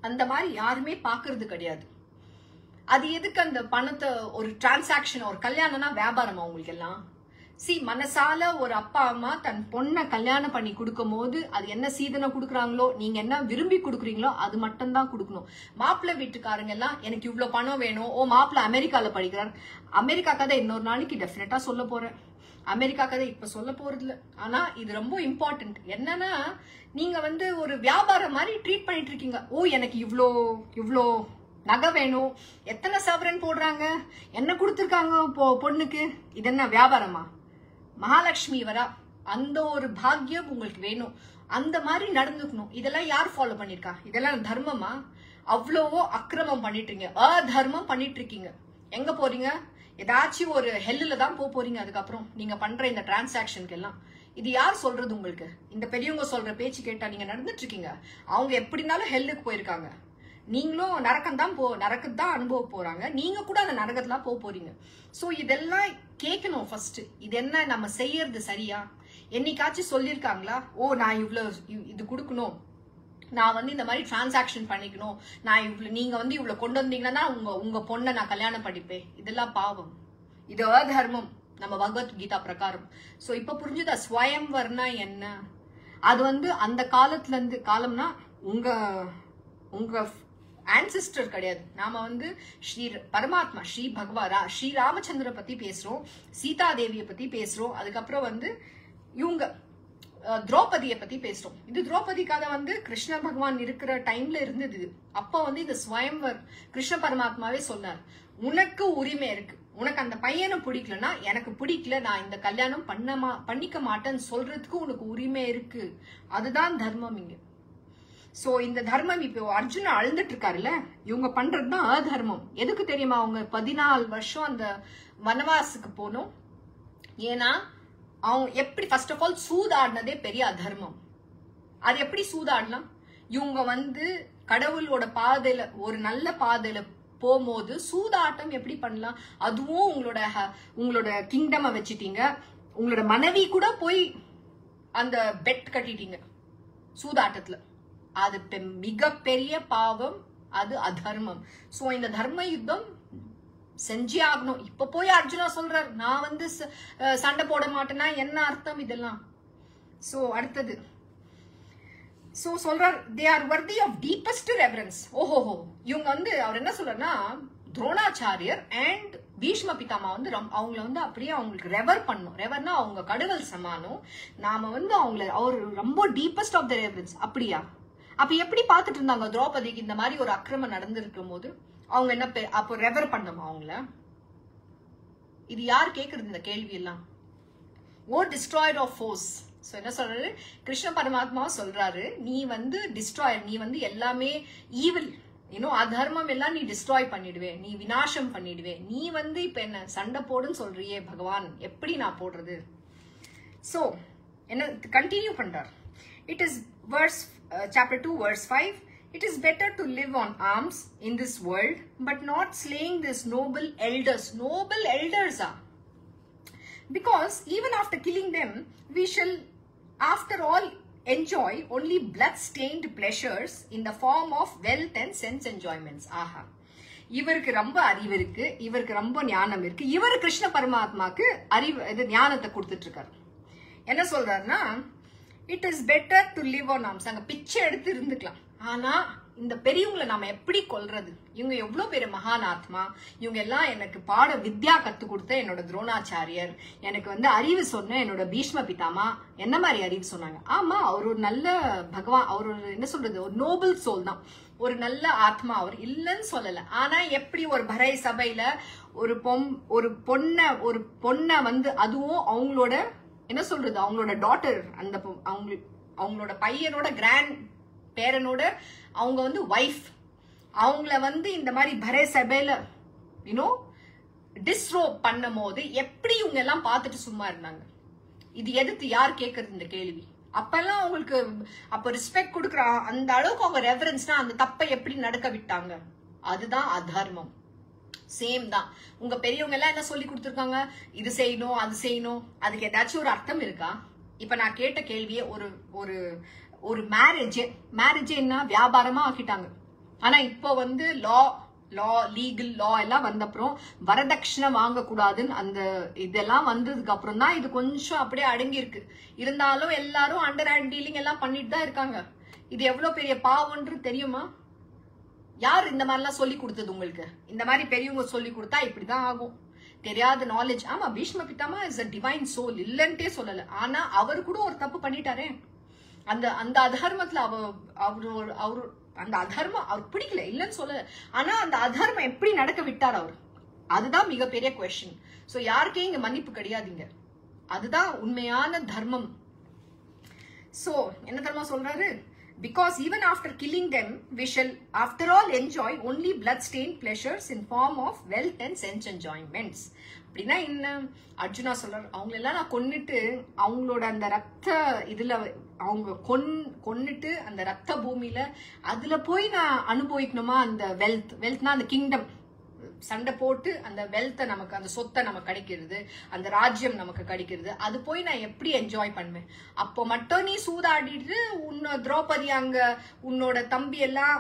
Speaker 1: அந்த மாதிரி யாருமே பாக்குறது கிடையாது. அது எதுக்கு அந்த பணத்தை ஒரு டிரான்சாக்ஷன், ஒரு கல்யாணம்னா வியாபாரம் அவங்களுக்கு எல்லாம். மனசால ஒரு அப்பா அம்மா தன் பொண்ணை கல்யாணம் பண்ணி கொடுக்கும் போது அது என்ன சீதனம் கொடுக்குறாங்களோ, நீங்க என்ன விரும்பி கொடுக்குறீங்களோ அது மட்டும் தான் கொடுக்கணும். மாப்பிள்ளை வீட்டுக்காரங்க எல்லாம் எனக்கு இவ்வளவு பணம் வேணும், ஓ மாப்பிள்ளை அமெரிக்கால படிக்கிறார், அமெரிக்கா கதை இன்னொரு நாளைக்கு டெஃபினட்டா சொல்ல போறேன். அமெரிக்கா கதை இப்ப சொல்ல போறது இல்ல. ஆனா இது ரொம்ப இம்பார்ட்டன்ட். என்னன்னா, நீங்க வந்து ஒரு வியாபாரம் மாதிரி ட்ரீட் பண்ணிட்டு இருக்கீங்க. ஓ எனக்கு இவ்வளோ நகை வேணும், எத்தனை சவரன் போடுறாங்க, என்ன கொடுத்துருக்காங்க பொண்ணுக்கு, இது என்ன வியாபாரமா? மகாலட்சுமி வரா, அந்த ஒரு பாக்கியம் உங்களுக்கு வேணும், அந்த மாதிரி நடந்துக்கணும். இதெல்லாம் யார் ஃபாலோ பண்ணிருக்கா? இதெல்லாம் தர்மமா? அவ்வளவோ அக்கிரமம் பண்ணிட்டு இருக்கீங்க, அதர்மம் பண்ணிட்டு இருக்கீங்க. எங்க போறீங்க? ஏதாச்சும் ஒரு ஹெல்லுல தான் போறீங்க. அதுக்கப்புறம் நீங்க பண்ற இந்த டிரான்சாக்ஷனுக்கு எல்லாம் இது யார் சொல்றது உங்களுக்கு? இந்த பெரியவங்க சொல்ற பேச்சு கேட்டா நீங்க நடந்துட்டு இருக்கீங்க. அவங்க எப்படி இருந்தாலும் ஹெல்லுக்கு போயிருக்காங்க. நீங்களும் நரக்கத்தான் அனுபவ போறாங்க. நீங்க கூட அந்த நரகத்துல போறீங்க. சோ இதெல்லாம் கேட்கணும் ஃபர்ஸ்ட். இது என்ன நம்ம செய்யறது சரியா? என்னைக்காச்சும் சொல்லிருக்காங்களா, ஓ நான் இது கொடுக்கணும், நான் வந்து இந்த மாதிரி டிரான்சாக்ஷன் பண்ணிக்கணும், நீங்க வந்து இவ்வளவு கொண்டு வந்தீங்கன்னா உங்க பொண்ணை நான் கல்யாணம் பண்ணிப்பேன். இதெல்லாம் பாவம், இது அதர்மம் நம்ம பகவத்கீதா பிரகாரம். சோ இப்ப புரிஞ்சுதா ஸ்வயம்வர்னா என்ன? அது வந்து அந்த காலத்துல இருந்து, காலம்னா உங்க ஆன்சிஸ்டர் கிடையாது. நாம வந்து பரமாத்மா ஸ்ரீ பகவாரா ஸ்ரீ ராமச்சந்திர பத்தி பேசுறோம், சீதா தேவிய பத்தி பேசுறோம், அதுக்கப்புறம் வந்து இவங்க திரௌபதிய பத்தி பேசுறோம். இது திரௌபதி கதை வந்து கிருஷ்ண பகவான் இருக்கிற டைம்ல இருந்தது. அப்ப வந்து இந்த ஸ்வயம்வர் கிருஷ்ண பரமாத்மாவே சொன்னார், உனக்கு உரிமை இருக்கு, உனக்கு அந்த பையனை பிடிக்கலன்னா எனக்கு பிடிக்கல, நான் இந்த கல்யாணம் பண்ணிக்க மாட்டேன்னு சொல்றதுக்கு உனக்கு உரிமை இருக்கு. அதுதான் தர்மம் இங்க. சோ இந்த தர்மம் இப்போ அர்ஜுன அழுந்துட்டு இருக்காருல்ல, இவங்க பண்றதுதான் அதர்மம். எதுக்கு தெரியுமா? அவங்க 14 வருஷம் அந்த வனவாசுக்கு போனோம். ஏன்னா அவங்க எப்படி ஃபர்ஸ்ட் ஆஃப் ஆல் சூதாடினதே பெரிய அதர்மம். அது எப்படி சூதாடலாம்? இவங்க வந்து கடவுளோட பாதையில, ஒரு நல்ல பாதையில போகும்போது சூதாட்டம் எப்படி பண்ணலாம்? அதுவும் உங்களோட கிங்டமை வச்சுட்டீங்க, உங்களோட மனைவி கூட போய் அந்த பெட் கட்டிட்டீங்க சூதாட்டத்துல. அது மிகப்பெரிய பாவம், அது அதர்மம். சோ இந்த தர்ம யுத்தம் செஞ்சே ஆகணும். இப்ப போய் அர்ஜுனா சொல்றார், நான் வந்து சண்டை போட மாட்டேன்னா என்ன அர்த்தம் இதெல்லாம்? சோ அடுத்தது சொல்றார், they are worthy of deepest reverence. ஓஹோஹோ, இவங்க வந்து அவர் என்ன சொல்றாருன்னா, துரோணாச்சாரியர் அண்ட் பீஷ்ம பிதாமா வந்து அவங்கள வந்து அப்படியே அவங்களுக்கு ரெவர் பண்ணும். ரெவர்னா அவங்க கடவுள் சமானம். நாம வந்து அவர் ரொம்ப டீப்பஸ்ட் ஆஃப் த ரெவரன்ஸ். அப்படியா? அப்ப எப்படி பாத்துட்டு இருந்தாங்க திரௌபதிக்கு இந்த மாதிரி ஒரு அக்கிரமம் நடந்திருக்கும் போது? அவங்க என்ன அப்போ ரெவர் பண்ணுமா அவங்கள? இது யார் கேக்குறது இந்த கேள்வி எல்லாம்? ஓ டிஸ்ட்ராயர் ஆஃப் ஃபோர்ஸ். சோ என்ன சொல்றாரு கிருஷ்ண பரமாத்மா சொல்றாரு, நீ வந்து டிஸ்ட்ராயர், நீ வந்து எல்லாமே ஈவில், அதர்மம் எல்லாம் நீ டிஸ்ட்ராய் பண்ணிடுவே, நீ விநாசம் பண்ணிடுவே. நீ வந்து இப்ப என்ன சண்டை போடுன்னு சொல்றியே பகவான், எப்படி நான் போடுறது? சோ என்ன கண்டினியூ பண்றார். It is chapter 2 verse 5. It is better to live on alms in this world, but not slaying these noble elders. Noble elders are. Because even after killing them, we shall after all enjoy only blood-stained pleasures in the form of wealth and sense enjoyments. Aha. இவருக்கு ரொம்ப அறிவு இருக்கு, இவருக்கு ரொம்ப ஞானம் இருக்கு, இவர் கிருஷ்ண பரமாத்மாக்கு அறிவு இது ஞானத்தை கொடுத்துட்டு இருக்காரு. என்ன சொல்றாருன்னா, it is better to live on arms. அங்க பிச்சை எடுத்து இருந்துக்கலாம். ஆனா இந்த பெரியவங்களை நாம எப்படி கொல்றது? இவங்க எவ்வளவு பேர் மகான் ஆத்மா, இவங்க எல்லாம் எனக்கு பாட வித்யா கத்து கொடுத்த என்னோட துரோணாச்சாரியர், எனக்கு வந்து அறிவு சொன்ன என்னோட பீஷ்ம பிதாமா. என்ன மாதிரி அறிவு சொன்னாங்க? ஆமா, அவர் ஒரு நல்ல பகவான், அவர் ஒரு என்ன சொல்றது, ஒரு நோபல் சோல் தான், ஒரு நல்ல ஆத்மா, அவர் இல்லைன்னு சொல்லல. ஆனா எப்படி ஒரு பரை சபையில ஒரு பொண்ண வந்து, அதுவும் அவங்களோட என்ன சொல்றது, அவங்களோட டாட்டர், அந்த அவங்களோட பையனோட கிராண்ட் பேரனோட அவங்க வந்து வைஃப், அவங்கள வந்து இந்த மாதிரி பரே சபையில யூனோ டிஸ்ரோப் பண்ணும் போது எப்படி இவங்க எல்லாம் பார்த்துட்டு சும்மா இருந்தாங்க? இது எதிர்த்து யார் கேட்கறது இந்த கேள்வி? அப்பெல்லாம் அவங்களுக்கு அப்ப ரெஸ்பெக்ட் கொடுக்குற அந்த அளவுக்கு அவங்க ரெஃபரன்ஸ்னா அந்த தப்பை எப்படி நடக்க விட்டாங்க? அதுதான் அதர்மம். சேம் தான். உங்க பெரியவங்க எல்லாம் என்ன சொல்லி கொடுத்துருக்காங்க? இது செய்யணும், அது செய்யணும். அதுக்கு ஏதாச்சும் ஒரு அர்த்தம் இருக்கா? இப்ப நான் கேட்ட கேள்வியே ஒரு ஒரு மேரேஜ் என்ன வியாபாரமா ஆக்கிட்டாங்க. ஆனா இப்போ வந்து லீகல் லா எல்லாம் வந்த அப்புறம் வரதட்சணை வாங்க கூடாதுன்னு அந்த இதெல்லாம் வந்ததுக்கு அப்புறம் தான் இது கொஞ்சம் அப்படியே அடங்கி இருக்கு. இருந்தாலும் எல்லாரும் அண்டர் ஹேண்ட் டீலிங் எல்லாம் பண்ணிட்டு தான் இருக்காங்க. இது எவ்வளவு பெரிய பாவம்ன்றது தெரியுமா? யார் இந்த மாதிரி எல்லாம் சொல்லி கொடுத்தது உங்களுக்கு? இந்த மாதிரி பெரியவங்க சொல்லி கொடுத்தா இப்படிதான் ஆகும். தெரியாத நாலேஜ். ஆமா, Bhishma Pitamah is a divine soul, இல்லன்ட்டே சொல்லல. ஆனா அவரு கூட ஒரு தப்பு பண்ணிட்டாரே. அந்த அதர்மத்துல அவரு அந்த அதர்மம் அவர் பிடிக்கல, இல்லன்னு சொல்லல. ஆனா அந்த அதர்மம் எப்படி நடக்க விட்டார் அவர்? அதுதான் மிகப்பெரிய கொஸ்டின். சோ யாருக்கே இங்க மன்னிப்பு கிடையாதுங்க. அதுதான் உண்மையான தர்மம். சோ என்ன தர்மா சொல்றாரு? Because even after killing them, we shall after all enjoy only blood-stained pleasures in form of wealth and sense enjoyments. அப்படின்னா என்ன? அர்ஜுனா சொல்றாரு, அவங்களெல்லாம் நான் கொன்னுட்டு அவங்களோட அந்த ரத்த இதுல அவங்க கொன்னுட்டு அந்த ரத்த பூமியில அதுல போய் நான் அனுபவிக்கணுமா அந்த வெல்த்னா அந்த கிங்டம், சண்டை போட்டு அந்த வெல்த்தை நமக்கு, அந்த சொத்தை நமக்கு கிடைக்கிறது, அந்த ராஜ்யம் நமக்கு கிடைக்கிறது, அது போய் நான் எப்படி என்ஜாய் பண்ணுவேன்? அப்போ மட்டும் நீ சூதாடிட்டு திரௌபதி அங்க உன்னோட தம்பி எல்லாம்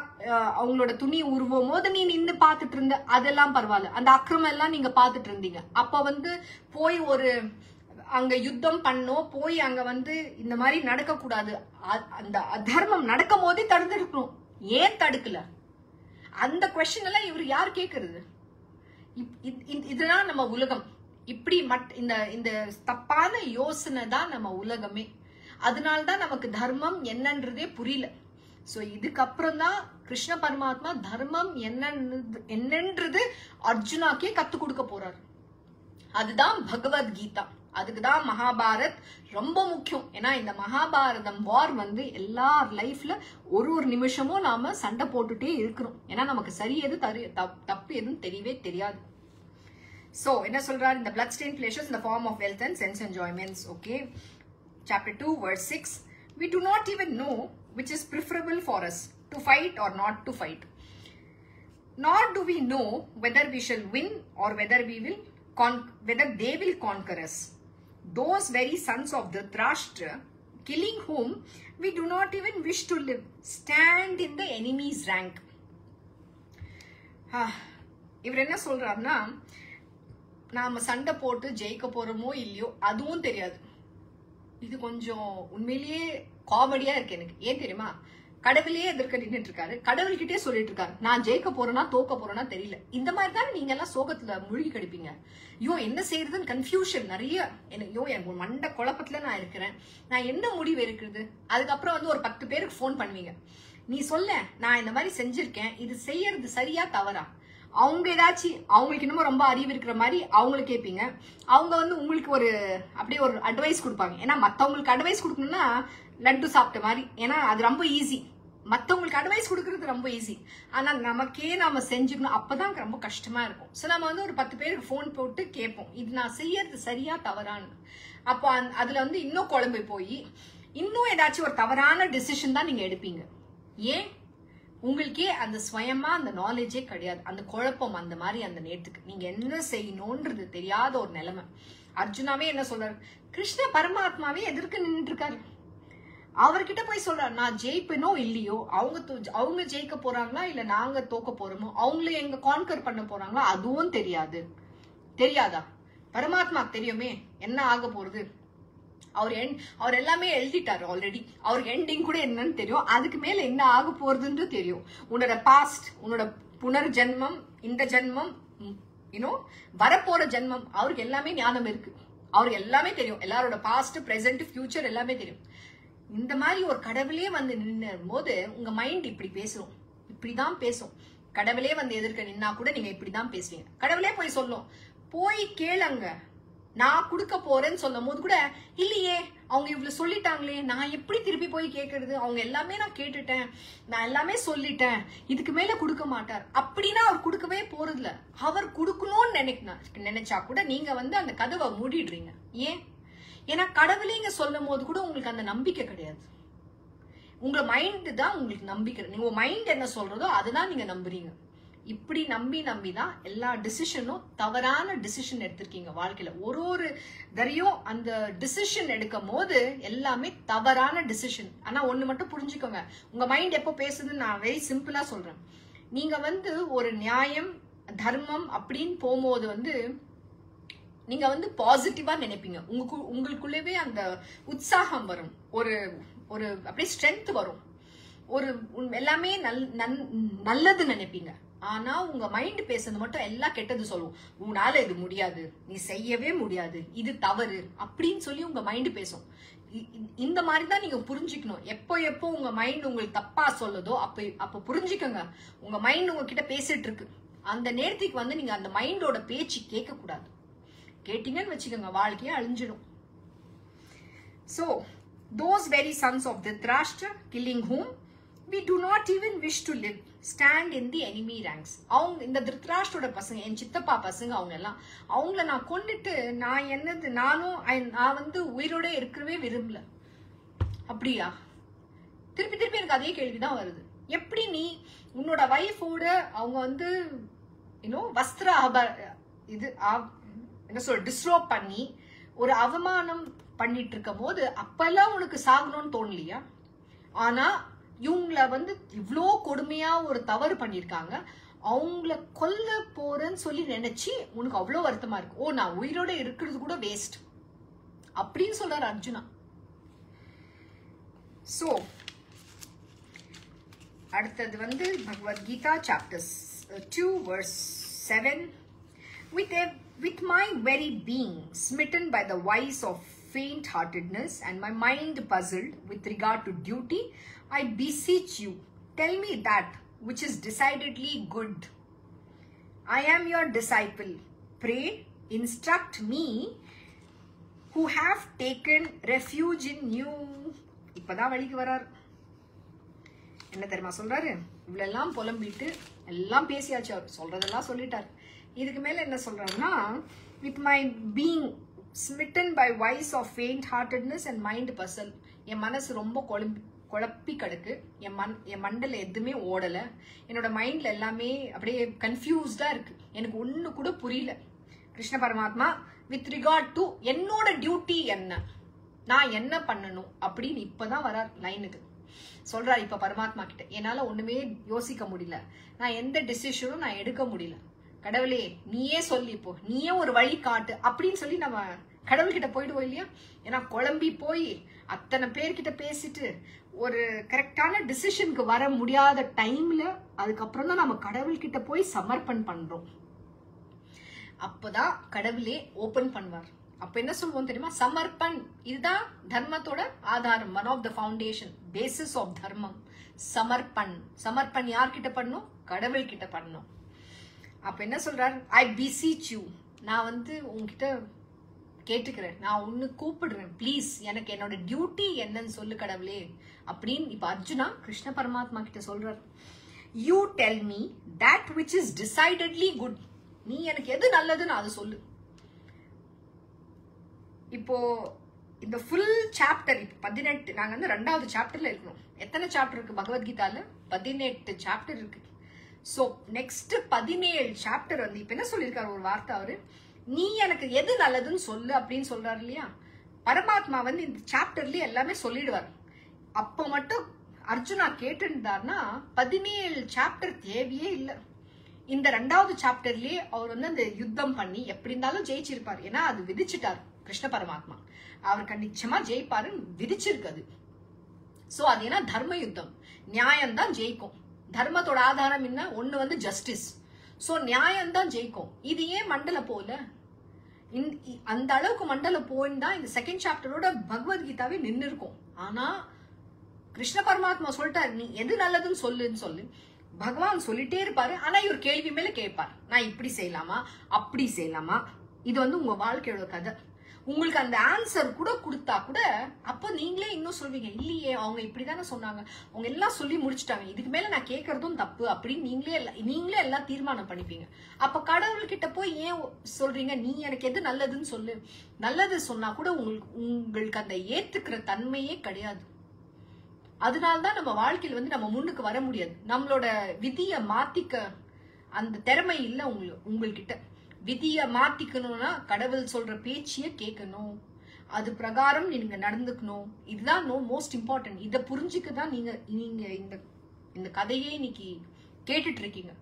Speaker 1: அவங்களோட துணி உருவும் போது நீ நின்று பாத்துட்டு இருந்த, அதெல்லாம் பரவாயில்ல. அந்த அக்கிரமம் எல்லாம் நீங்க பாத்துட்டு இருந்தீங்க. அப்ப வந்து போய் ஒரு அங்க யுத்தம் பண்ணோம், போய் அங்க வந்து இந்த மாதிரி நடக்க கூடாது, அந்த அதர்மம் நடக்கும் போதே தடுத்து இருக்கணும். ஏன் தடுக்கல? அந்த கொஸ்டின் எல்லாம் இவர் யார் கேட்கறது? இதுதான் நம்ம உலகம். இப்படி இந்த தப்பான யோசனை தான் நம்ம உலகமே. அதனால்தான் நமக்கு தர்மம் என்னன்றதே புரியல. சோ இதுக்கப்புறம் தான் கிருஷ்ண பரமாத்மா தர்மம் என்னன்றது அர்ஜுனாக்கே கத்து கொடுக்க போறாரு. அதுதான் பகவத்கீதா. அதுக்குதான் மகாபாரத் ரொம்ப முக்கியம். ஏன்னா இந்த மகாபாரதம் வார் வந்து எல்லார் லைஃப்ல ஒரு நிமிஷமும் நாம சண்டை போட்டுட்டே இருக்கிறோம். ஏன்னா நமக்கு சரி எது தப்பு எதுவும் தெரியவே தெரியாது. சோ என்ன சொல்றாரு? இந்த blood-stained pleasures in the form of wealth and sense enjoyments. Okay, chapter 2 verse 6. We do not even know which is preferable for us, to fight or not to fight. Nor do we know whether we shall win or whether they will conquer us. Those very sons of Dhritarashtra, killing whom we do not even wish to live, stand in the enemy's rank. இவர் என்ன சொல்றாருன்னா, நாம சண்டை போட்டு ஜெயிக்க போறோமோ இல்லையோ அதுவும் தெரியாது. இது கொஞ்சம் உண்மையிலேயே காமெடியா இருக்கு எனக்கு. ஏன் தெரியுமா? கடவுளே எதிர்க்க நின்றுட்டு இருக்காரு, கடவுள்கிட்டே சொல்லிட்டு இருக்காரு, நான் ஜெயிக்க போறேன்னா தோக்க போறேன்னா தெரியல. இந்த மாதிரி தான் நீங்க எல்லாம் சோகத்துல மூழ்கி கிடைப்பீங்க. ஐயோ என்ன செய்யறதுன்னு கன்ஃபியூஷன் நிறைய. எனக்கு மண்ட குழப்பத்துல நான் இருக்கிறேன், நான் என்ன முடிவு இருக்குது? அதுக்கப்புறம் வந்து ஒரு 10 பேருக்கு போன் பண்ணுவீங்க, நீ சொல்ல நான் இந்த மாதிரி செஞ்சிருக்கேன், இது செய்யறது சரியா தவறா? அவங்க ஏதாச்சும் அவங்களுக்கு இன்னமும் ரொம்ப அறிவு இருக்கிற மாதிரி அவங்கள கேட்பீங்க. அவங்க வந்து உங்களுக்கு ஒரு அப்படியே ஒரு அட்வைஸ் கொடுப்பாங்க. ஏன்னா மத்தவங்களுக்கு அட்வைஸ் கொடுக்கணும்னா லட்டு சாப்பிட்ட மாதிரி. ஏன்னா அது ரொம்ப ஈஸி. மத்தவங்களுக்கு அட்வைஸ் கொடுக்கறது ரொம்ப ஈஸி. ஆனா நமக்கே நாம செஞ்சுக்கணும், அப்பதான் ரொம்ப கஷ்டமா இருக்கும். சோ நம்ம வந்து ஒரு 10 பேருக்கு போன் போட்டு கேட்போம், இது நான் செய்யறது சரியா தவறான்னு. அப்போ அதுல வந்து இன்னும் குழம்பு போய் இன்னும் ஏதாச்சும் ஒரு தவறான டிசிஷன் தான் நீங்க எடுப்பீங்க. ஏன்? உங்களுக்கே அந்த ஸ்வயமா அந்த நாலேஜே கிடையாது. அந்த குழப்பம் அந்த மாதிரி அந்த நேரத்துக்கு நீங்க என்ன செய்யணும்ன்றது தெரியாத ஒரு நிலைமை. அர்ஜுனாவே என்ன சொல்றாரு, கிருஷ்ண பரமாத்மாவே எதிர்க்க நின்றுட்டு இருக்காரு. அவர்கிட்ட போய் சொல்றாரு, நான் ஜெயிப்பனோ இல்லையோ, அவங்க ஜெயிக்க போறாங்களா இல்ல நாங்க தோக்க போறோமோ, அவங்கள எங்க கான்கர் பண்ண போறாங்களா அதுவும் தெரியாதா? பரமாத்மா தெரியுமே என்ன ஆக போறது. அவர் எல்லாமே எழுதிட்டாரு ஆல்ரெடி. அவருக்கு எண்டிங் கூட என்னன்னு தெரியும். அதுக்கு மேல என்ன ஆக போறதுன்னு தெரியும். உன்னோட பாஸ்ட், உன்னோட புனர் ஜென்மம், இந்த ஜென்மம், வரப்போற ஜென்மம், அவருக்கு எல்லாமே ஞானம் இருக்கு. அவருக்கு எல்லாமே தெரியும். எல்லாரோட பாஸ்ட், பிரசன்ட், ஃபியூச்சர் எல்லாமே தெரியும். இந்த மாதிரி ஒரு கடவுளே வந்து நின்னும் போது உங்க மைண்ட் இப்படி பேசும், இப்படிதான் பேசும். கடவுளே வந்து எதிர்க்க நின்னா கூட நீங்க இப்படிதான் பேசுவீங்க. கடவுளே போய் சொல்லும், போய் கேளுங்க நான் கொடுக்க போறேன்னு சொல்லும் போது கூட, இல்லையே அவங்க இவ்வளவு சொல்லிட்டாங்களே, நான் எப்படி திருப்பி போய் கேட்கறது, அவங்க எல்லாமே நான் கேட்டுட்டேன், நான் எல்லாமே சொல்லிட்டேன், இதுக்கு மேல கொடுக்க மாட்டார் அப்படின்னா அவர் கொடுக்கவே போறதில்ல. அவர் கொடுக்கணும்னு நினைச்சா கூட நீங்க வந்து அந்த கதவை மூடிடுறீங்க. ஏன்னா கடவுளே இங்க சொல்லும் போது கூட உங்களுக்கு அந்த நம்பிக்கை கிடையாது. உங்க மைண்ட் தான் உங்களுக்கு நம்பிக்கை. நீங்க மைண்ட் என்ன சொல்றதோ அதுதான் நீங்க நம்புறீங்க. இப்படி நம்பிதான் எல்லா டிசிஷனும் தவறான டிசிஷன் எடுத்திருக்கீங்க வாழ்க்கையில. ஒரு தரையும் அந்த டிசிஷன் எடுக்கும் போது எல்லாமே தவறான டிசிஷன். ஆனா ஒண்ணு மட்டும் புரிஞ்சுக்கோங்க, உங்க மைண்ட் எப்போ பேசுதுன்னு நான் வெரி சிம்பிளா சொல்றேன். நீங்க வந்து ஒரு நியாயம், தர்மம் அப்படின்னு போகும்போது வந்து நீங்க வந்து பாசிட்டிவா நினைப்பீங்க. உங்களுக்குள்ளவே அந்த உற்சாகம் வரும், ஒரு அப்படியே ஸ்ட்ரென்த் வரும், ஒரு எல்லாமே நல்லது நினைப்பீங்க. ஆனா உங்க மைண்ட் பேசுறது மட்டும் எல்லாம் கெட்டது சொல்லும். உன்னால இது முடியாது, நீ செய்யவே முடியாது, இது தவறு அப்படின்னு சொல்லி உங்க மைண்ட் பேசும். இந்த மாதிரிதான் நீங்க புரிஞ்சுக்கணும். எப்போ உங்க மைண்ட் உங்களுக்கு தப்பா சொல்லுதோ அப்ப புரிஞ்சுக்கோங்க, உங்க மைண்ட் உங்ககிட்ட பேசிட்டு இருக்கு. அந்த நேரத்துக்கு வந்து நீங்க அந்த மைண்டோட பேச்சு கேட்க கூடாது. கேட்டீங்கன்னு வச்சுக்கோங்க, வாழ்க்கையே அழிஞ்சிடும். So, those very sons of Dhritarashtra, killing whom we do not even wish to live, stand in the enemy ranks. அவங்க இந்த திருத்தராஷ்டிரோட பசங்க, என் சித்தப்பா பசங்க, அவங்க எல்லாம் அவங்கள நான் கொண்டுட்டு நான் வந்து உயிரோட இருக்கவே விரும்பல. அப்படியா? திருப்பி எனக்கு அதே கேள்விதான் வருது. எப்படி நீ உன்னோட வைஃபோட அவங்க வந்து வஸ்திர இது என்ன சொல்ற டிஸ்ரோப் பண்ணி ஒரு அவமானம் பண்ணிட்டு இருக்கும் போது அப்பெல்லாம் உனக்கு சாகணும்னு தோணலையா? ஆனா இவங்கள வந்து இவ்வளோ கொடுமையா ஒரு தவறு பண்ணிருக்காங்க, அவங்கள கொல்ல போறேன்னு சொல்லி நினைச்சு உனக்கு அவ்வளோ வருத்தமா இருக்கு. ஓ, நான் உயிரோட இருக்கிறது கூட வேஸ்ட் அப்படின்னு சொல்றாரு அர்ஜுனா. சோ அடுத்தது வந்து Bhagavad Gita chapter 2 verse 7. With my very being smitten by the vice of faint-heartedness and my mind puzzled with regard to duty, I beseech you, tell me that which is decidedly good. I am your disciple. Pray, instruct me who have taken refuge in you. இப்பதான் வழிக்கு வரார். என்ன தெரியுமா சொல்றாரு? இவ்வளெல்லாம் புலம்பிட்டு எல்லாம் பேசியாச்சு, அவர் சொல்றதெல்லாம் சொல்லிட்டார். இதுக்கு மேல என்ன சொல்றாருன்னா, with my being smitten by vice of faint-heartedness and mind puzzle, என் மனசு ரொம்ப குழப்பி கிடக்கு, என் மண்டல எதுவுமே ஓடல, என்னோட மைண்ட்ல எல்லாமே அப்படியே கன்ஃபியூஸ்டா இருக்கு, எனக்கு ஒண்ணு கூட புரியல. கிருஷ்ண பரமாத்மா வித் ரிகார்ட் டு என்னோட டியூட்டி என்ன, நான் என்ன பண்ணணும் அப்படின்னு இப்பதான் வரார் லைனுக்கு. சொல்றாரு இப்ப பரமாத்மா கிட்ட, என்னால ஒண்ணுமே யோசிக்க முடியல, நான் எந்த டிசிஷனும் நான் எடுக்க முடியல, கடவுளே நீயே சொல்லி, இப்போ நீயே ஒரு வழி காட்டு அப்படின்னு சொல்லி நம்ம கடவுள்கிட்ட போயிடுவோம் இல்லையா? ஏன்னா குழம்பி போய் அத்தனை பேர்கிட்ட பேசிட்டு ஒரு கரெக்டான டிசிஷனுக்கு வர முடியாத டைம்ல அதுக்கப்புறம் தான் நம்ம கடவுள்கிட்ட போய் சமர்ப்பணம் பண்றோம். அப்பதான் கடவுளே ஓபன் பண்ணுவார். அப்ப என்ன சொல்லுவோம் தெரியுமா? சமர்ப்பன். இதுதான் தர்மத்தோட ஆதாரம், one of the foundation basis of தர்மம். சமர்ப்பன் யார்கிட்ட பண்ணணும்? கடவுள் கிட்ட பண்ணணும். அப்ப என்ன சொல்றாரு? ஐ beseech you, நான் வந்து உங்ககிட்ட கேட்டுக்கிறேன், நான் ஒன்னு கூப்பிடுறேன், பிளீஸ் எனக்கு என்னோட டியூட்டி என்னன்னு சொல்லு கடவுளே அப்படின்னு இப்ப அர்ஜுனா கிருஷ்ண பரமாத்மா கிட்ட சொல்றாரு. You tell me that which is decidedly good. நீ எனக்கு எது நல்லதுன்னு அது சொல்லு. இப்போ இந்த ஃபுல் சாப்டர் 18, நாங்க வந்து 2வது சாப்டர்ல இருக்கணும். எத்தனை சாப்டர் இருக்கு பகவத்கீதால? 18 சாப்டர் இருக்கு. சோ நெக்ஸ்ட் 17 சாப்டர் வந்து இப்ப என்ன சொல்லியிருக்காரு ஒரு வார்த்தை அவரு, நீ எனக்கு எது நல்லதுன்னு சொல்லு அப்படின்னு சொல்றாரு இல்லையா. பரமாத்மா வந்து இந்த சாப்டர்லயே எல்லாமே சொல்லிடுவார். அப்போ மட்டும் அர்ஜுனா கேட்டுருந்தார்னா 17 சாப்டர் தேவையே இல்லை. இந்த 2வது சாப்டர்லயே அவர் வந்து அந்த யுத்தம் பண்ணி எப்படி இருந்தாலும் ஜெயிச்சிருப்பார். ஏன்னா அது விதிச்சுட்டார் கிருஷ்ண பரமாத்மா, அவருக்கு நிச்சயமா ஜெயிப்பாரு விதிச்சிருக்காது. சோ அது ஏன்னா தர்ம யுத்தம், நியாயம் தான் ஜெயிக்கும். தர்மத்தோட ஆதாரம் என்ன? ஒண்ணு வந்து ஜஸ்டிஸ். சோ நியாயம் தான் ஜெயிக்கும். இது ஏன் மண்டல போல? அந்த அளவுக்கு மண்டல போயிருந்தா இந்த 2nd சாப்டரோட பகவத்கீதாவே நின்று இருக்கும். ஆனா கிருஷ்ண பரமாத்மா சொல்லிட்டாரு, நீ எது நல்லதுன்னு சொல்லுன்னு சொல்லு. பகவான் சொல்லிட்டே இருப்பாரு. ஆனா இவர் கேள்வி மேல கேட்பார், நான் இப்படி செய்யலாமா அப்படி செய்யலாமா? இது வந்து உங்க வாழ்க்கையோட கதை. உங்களுக்கு அந்த ஆன்சர் கூட கொடுத்தா கூட அப்போ நீங்களே இன்னும் சொல்வீங்க, இல்லையே அவங்க இப்படிதானே சொன்னாங்க, அவங்க எல்லாம் சொல்லி முடிச்சுட்டாங்க, இதுக்கு மேல நான் கேட்கறதும் தப்பு அப்படின்னு நீங்களே எல்லாம் தீர்மானம் பண்ணிப்பீங்க. அப்ப கடவுள்கிட்ட போய் ஏன் சொல்றீங்க, நீ எனக்கு எது நல்லதுன்னு சொல்லு? நல்லது சொன்னா கூட உங்களுக்கு அந்த ஏத்துக்கிற தன்மையே கிடையாது. அதனால்தான் நம்ம வாழ்க்கையில வந்து நம்ம முன்னுக்கு வர முடியாது. நம்மளோட விதியை மாத்திக்க அந்த திறமை இல்லை உங்கள்கிட்ட. விதியை மாத்திக்கணும்னா கடவுள் சொல்ற பேச்சிய கேட்கணும், அது பிரகாரம் நீங்க நடந்துக்கணும். இதுதான் மோஸ்ட் இம்பார்ட்டன்ட். இதை புரிஞ்சுக்கதான் நீங்க இந்த கதையே இன்னைக்கு கேட்டுட்டு இருக்கீங்க.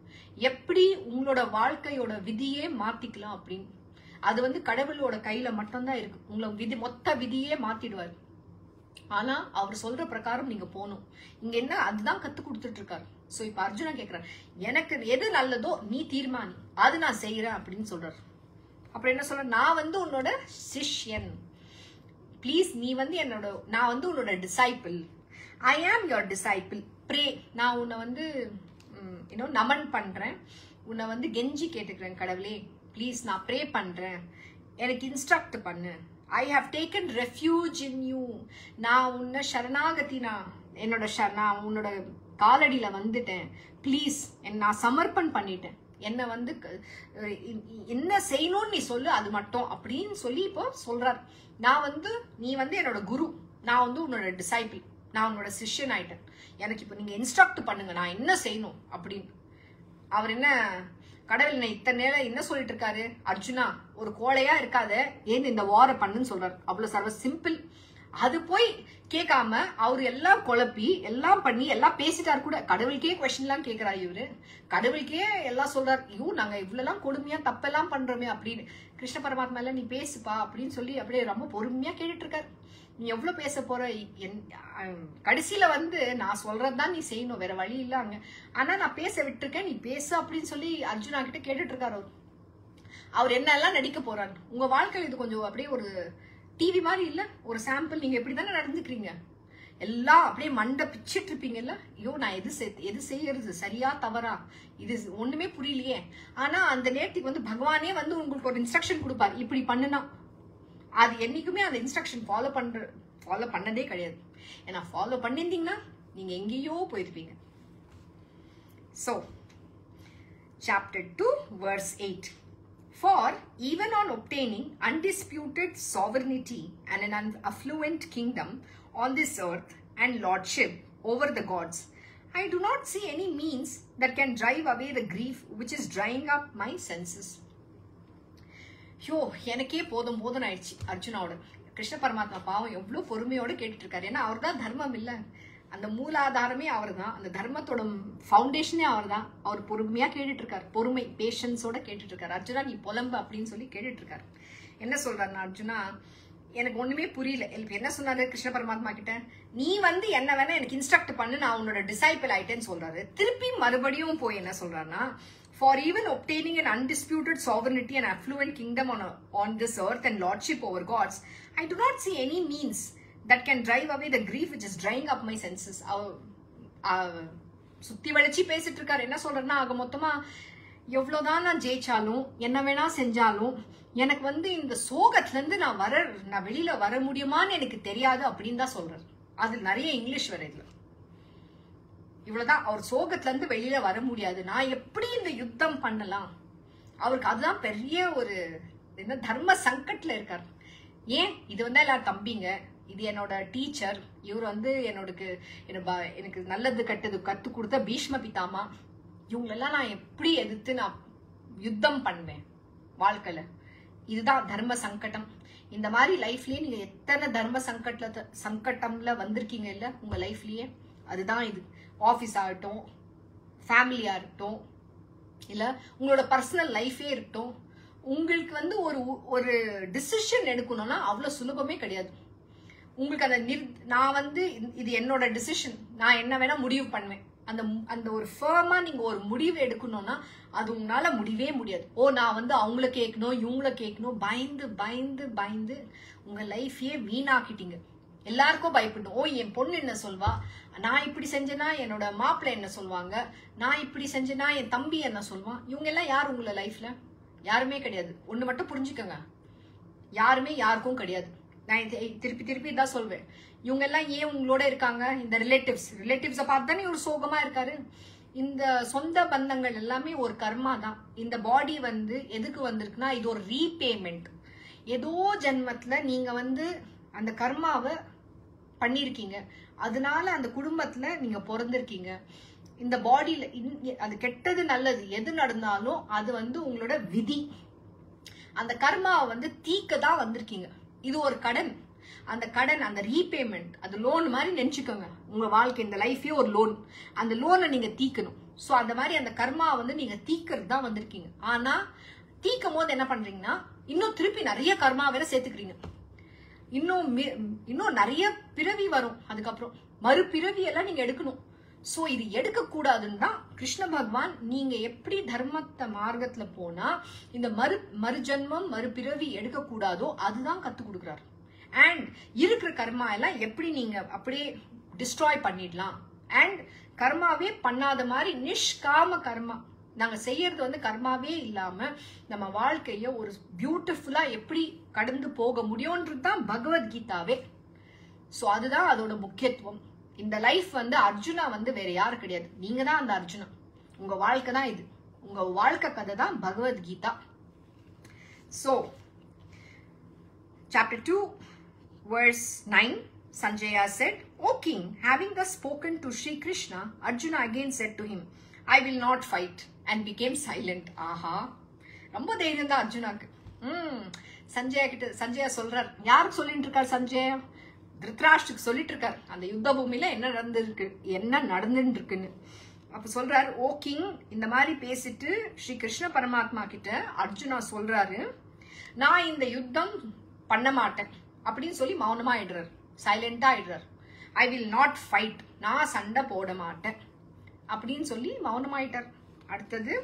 Speaker 1: எப்படி உங்களோட வாழ்க்கையோட விதியே மாத்திக்கலாம் அப்படின்னு. அது வந்து கடவுளோட கையில மட்டும்தான் இருக்கு. உங்களை மொத்த விதியே மாத்திடுவாரு. ஆனா அவர் சொல்ற பிரகாரம் நீங்க போகணும். இங்க என்ன அதுதான் கத்து கொடுத்துட்டு இருக்காரு. சோ இப்ப அர்ஜுனா கேக்குறாரு, எனக்கு எது நல்லதோ நீ தீர்மானி, அது நான் செய்யறேன் அப்படின்னு சொல்றாரு. அப்புறம் என்ன சொல்ற, நான் வந்து உன்னோட சிஷ்யன், பிளீஸ் நீ வந்து நான் வந்து உன்னோட disciple, I am your disciple, pray. நான் உன்னை வந்து நமன் பண்றேன், உன்னை வந்து கெஞ்சி கேட்டுக்கிறேன், கடவுளே பிளீஸ் நான் ப்ரே பண்றேன், எனக்கு இன்ஸ்ட்ரக்ட் பண்ணு. I have taken refuge in you. நான் உன்னை சரணாகதி, நான் உன்னோட காலடியில வந்துட்டேன், பிளீஸ் நான் சமர்ப்பணம் பண்ணிட்டேன், என்ன வந்து என்ன செய்யணும்னு நீ சொல்லு அது மட்டும் அப்படின்னு சொல்லி இப்போ சொல்றாரு. நீ வந்து என்னோட குரு, நான் வந்து உன்னோட டிசைபிள், நான் உன்னோட சிஷ்யன் ஆயிட்டேன், எனக்கு இப்போ நீங்க இன்ஸ்ட்ரக்ட் பண்ணுங்க நான் என்ன செய்யணும் அப்படின்னு. அவர் என்ன கடவுள் இத்தனை நேரம் என்ன சொல்லிட்டு இருக்காரு, அர்ஜுனா ஒரு கோழையா இருக்காத, ஏன் இந்த வார பண்ணுன்னு சொல்றாரு. அவ்வளவு சர்வ சிம்பிள். அது போய் கேட்காம அவரு எல்லாம் குழப்பி எல்லாம் பண்ணி எல்லாம் பேசிட்டாரு கூட. கடவுளுக்கே கொஸ்டின் எல்லாம் கேட்கிறாரு இவரு, கடவுளுக்கே எல்லாம் சொல்றாரு, ஐயோ நாங்க இவ்வளவு எல்லாம் கொடுமையா தப்பெல்லாம் பண்றோமே அப்படின்னு. கிருஷ்ண பரமாத்மா எல்லாம் நீ பேசுப்பா அப்படின்னு சொல்லி அப்படியே ரொம்ப பொறுமையா கேட்டுட்டு இருக்காரு. நீ எவ்வளவு பேச போற, கடைசியில வந்து நான் சொல்றதுதான் நீ செய்யணும், வேற வழி இல்லாங்க, ஆனா நான் பேச விட்டுருக்கேன், நீ பேசு அப்படின்னு சொல்லி அர்ஜுனா கிட்ட கேட்டுட்டு இருக்காரு. அவர் என்ன எல்லாம் நடிக்க போறாரு. உங்க வாழ்க்கையில் இது கொஞ்சம் அப்படியே ஒரு டிவி மாதிரி இல்ல, ஒரு சாம்பிள். நீங்க எப்படிதானே நடந்துக்கிறீங்க, எல்லாம் அப்படியே மண்டை பிச்சிட்டு இருப்பீங்கல்ல, ஐயோ நான் எது செய்யறது, சரியா தவறா, இது ஒண்ணுமே புரியலையே. ஆனா அந்த நேரத்துக்கு வந்து பகவானே வந்து உங்களுக்கு ஒரு இன்ஸ்ட்ரக்ஷன் கொடுப்பாரு, இப்படி பண்ணுனா. அது என்னைக்குமே அந்த இன்ஸ்ட்ரக்ஷன் ஃபாலோ பண்ணதே கிடையாது. ஏன்னா ஃபாலோ பண்ணிருந்தீங்கன்னா நீங்க எங்கேயோ போயிருப்பீங்க. So, chapter 2, verse 8. For even on obtaining undisputed sovereignty and an affluent kingdom on this earth and lordship over the gods, I do not see any means that can drive away the grief which is drying up my senses. ஐயோ எனக்கே போதும் ஆயிடுச்சு அர்ஜுனாவோட. கிருஷ்ண பரமாத்மா பாவம் எவ்வளவு பொறுமையோட கேட்டுட்டு இருக்காரு. ஏன்னா அவர் தான் தர்மம் இல்ல, அந்த மூலாதாரமே அவர் தான், அந்த தர்மத்தோட ஃபவுண்டேஷனே அவர் தான். அவர் பொறுமையா கேட்டுட்டு இருக்காரு, பொறுமை பேஷன்ஸோட கேட்டுட்டு இருக்காரு. அர்ஜுனா நீ புலம்பு அப்படின்னு சொல்லி கேட்டுட்டு இருக்காரு. என்ன சொல்றாருன்னா, அர்ஜுனா எனக்கு ஒண்ணுமே புரியல. என்ன சொன்னாரு கிருஷ்ண பரமாத்மா கிட்ட, நீ வந்து என்ன வேணா எனக்கு இன்ஸ்ட்ரக்ட் பண்ணு, நான் உன்னோட டிசைபிள் ஆயிட்டேன்னு சொல்றாரு. திருப்பி மறுபடியும் போய் என்ன சொல்றாருன்னா, for even obtaining an undisputed sovereignty and affluent kingdom on this earth and lordship over gods, I do not see any means that can drive away the grief which is drying up my senses. சுத்தி வளைச்சி பேசிட்டு இருக்காரு. என்ன சொல்றேன்னா, ஆக மொத்தமா எவ்வளவுதான் நான் ஜெயிச்சாலும் என்ன வேணா செஞ்சாலும் எனக்கு வந்து இந்த சோகத்துல இருந்து நான் வெளியில வர முடியுமான்னு எனக்கு தெரியாது அப்படின்னு தான் சொல்றாரு. அது நிறைய இங்கிலீஷ் வர இதுல. இவ்வளவுதான், அவர் சோகத்துல இருந்து வெளியில வர முடியாது, நான் எப்படி இந்த யுத்தம் பண்ணலாம், அவருக்கு அதுதான் பெரிய ஒரு என்ன தர்ம சங்கட்ல இருக்காரு. ஏன் இது வந்து எல்லாரும் தம்பிங்க, இது என்னோட டீச்சர், இவர் வந்து எனக்கு நல்லது கெட்டது கத்து கொடுத்த பீஷ்ம பிதாமா, இவங்களெல்லாம் நான் எப்படி எதிர்த்து நான் யுத்தம் பண்ணுவேன் வாழ்க்கையில. இதுதான் தர்ம சங்கடம். இந்த மாதிரி லைஃப்லயே நீங்க எத்தனை தர்ம சங்கடம்ல வந்திருக்கீங்க இல்ல உங்க லைஃப்லயே, அதுதான் இது. ஆபீஸ் ஆகட்டும், ஃபேமிலியா இருக்கட்டும், இல்ல உங்களோட பர்சனல் லைஃபே இருக்கட்டும், உங்களுக்கு வந்து ஒரு டிசிஷன் எடுக்கணும்னா அவ்வளவு சுலபமே கிடையாது. உங்களுக்கு அந்த நான் வந்து இது என்னோட டிசிஷன், நான் என்ன வேணா முடிவு பண்ணுவேன், அந்த ஒரு ஃபர்மா நீங்க ஒரு முடிவு எடுக்கணும்னா அது உங்களால முடியவே முடியாது. நான் வந்து அவங்கள கேட்கணும் இவங்கள கேட்கணும், பயந்து பயந்து பயந்து உங்க லைஃபையே வீணாக்கிட்டீங்க. எல்லாருக்கும் பயப்படணும். என் பொண்ணு என்ன சொல்வா, நான் இப்படி செஞ்சேன்னா என்னோட மாப்பிள்ளை என்ன சொல்லுவாங்க, நான் இப்படி செஞ்சேன்னா என் தம்பி என்ன சொல்வான். இவங்க எல்லாம் யார் உங்கள லைஃப்ல? யாருமே கிடையாது. ஒண்ணு மட்டும் புரிஞ்சுக்கோங்க, யாருமே யாருக்கும் கிடையாது. நான் திருப்பி திருப்பி இதான் சொல்வேன். இவங்க எல்லாம் ஏன் உங்களோட இருக்காங்க? இந்த ரிலேட்டிவ்ஸை பார்த்து தானே ஒரு சோகமா இருக்காரு. இந்த சொந்த பந்தங்கள் எல்லாமே ஒரு கர்மா தான். இந்த பாடி வந்து எதுக்கு வந்திருக்குன்னா இது ஒரு ரீபேமெண்ட். ஏதோ ஜென்மத்துல நீங்க வந்து அந்த கர்மாவை பண்ணிருக்கீங்க, அதனால அந்த குடும்பத்துல நீங்க பிறந்திருக்கீங்க. இந்த பாடியில அது கெட்டது நல்லது எது நடந்தாலும் அது வந்து உங்களோட விதி. அந்த கர்மாவை வந்து தீக்க தான் வந்திருக்கீங்க. இது ஒரு கடன். அந்த கடன், அந்த ரீபேமெண்ட், அது லோன் மாதிரி நினைச்சுக்கோங்க. உங்க வாழ்க்கை, இந்த லைஃபே ஒரு லோன். அந்த லோனை நீங்க தீக்கணும். சோ அந்த மாதிரி அந்த கர்மா வந்து நீங்க தீக்கிறது தான் வந்திருக்கீங்க. ஆனா தீக்கும் போது என்ன பண்றீங்கன்னா இன்னும் திருப்பி நிறைய கர்மா வேற சேர்த்துக்கிறீங்க. இன்னும் நிறைய பிறவி வரும். அதுக்கப்புறம் மறுபிறவி எல்லாம் நீங்க எடுக்கணும். சோ இது எடுக்க கூடாதுன்னு தான் கிருஷ்ண பகவான் நீங்க எப்படி தர்மத்தை மார்க்கத்துல போனா இந்த மறுஜன்மம் மறுபிறவி எடுக்க கூடாதோ அதுதான் கத்து கொடுக்குறாரு. அண்ட் இருக்கிற கர்மா எல்லாம் எப்படி நீங்க அப்படியே டிஸ்ட்ராய் பண்ணிடலாம். அண்ட் கர்மாவே பண்ணாத மாதிரி நிஷ்காம கர்மா நாங்க செய்யறது வந்து கர்மாவே இல்லாம நம்ம வாழ்க்கைய ஒரு பியூட்டிஃபுல்லா எப்படி கடந்து போக முடியும்ன்றது தான் பகவத்கீதாவே. சோ அதுதான் அதோட முக்கியத்துவம். இந்த லைஃப் வந்து அர்ஜுனா வந்து வேற யாரு கிடையாது, நீங்க தான் அந்த அர்ஜுனா. உங்க வாழ்க்கை தான் இது. உங்க வாழ்க்கை கதை தான் Bhagavad Gita. So chapter 2 verse 9, Sanjaya said, "O king, having thus spoken to Sri Krishna, Arjuna again said to him, I will not fight," and became silent. ஆஹா, ரொம்ப தைரியம் தான் அர்ஜுனாக்கு. சஞ்சயா சொல்றார். யாருக்கு சொல்லிட்டு இருக்கார் சஞ்சயா? திருத்ராஷ்டுக்கு சொல்லிட்டு இருக்காரு அந்த யுத்த பூமியில என்ன நடந்துட்டு இருக்குன்னு. அப்ப சொல்றாரு, ஓ கிங், இந்த மாதிரி பேசிட்டு ஸ்ரீ கிருஷ்ண பரமாத்மா கிட்ட அர்ஜுனா சொல்றாரு, நான் இந்த யுத்தம் பண்ண மாட்டேன் அப்படின்னு சொல்லி மௌனமா ஆயிடுறாரு, சைலண்டா ஆயிடுறாரு. ஐ வில் நாட் ஃபைட், நான் சண்டை போட மாட்டேன் அப்படின்னு சொல்லி மௌனமாயிட்டார். அடுத்தது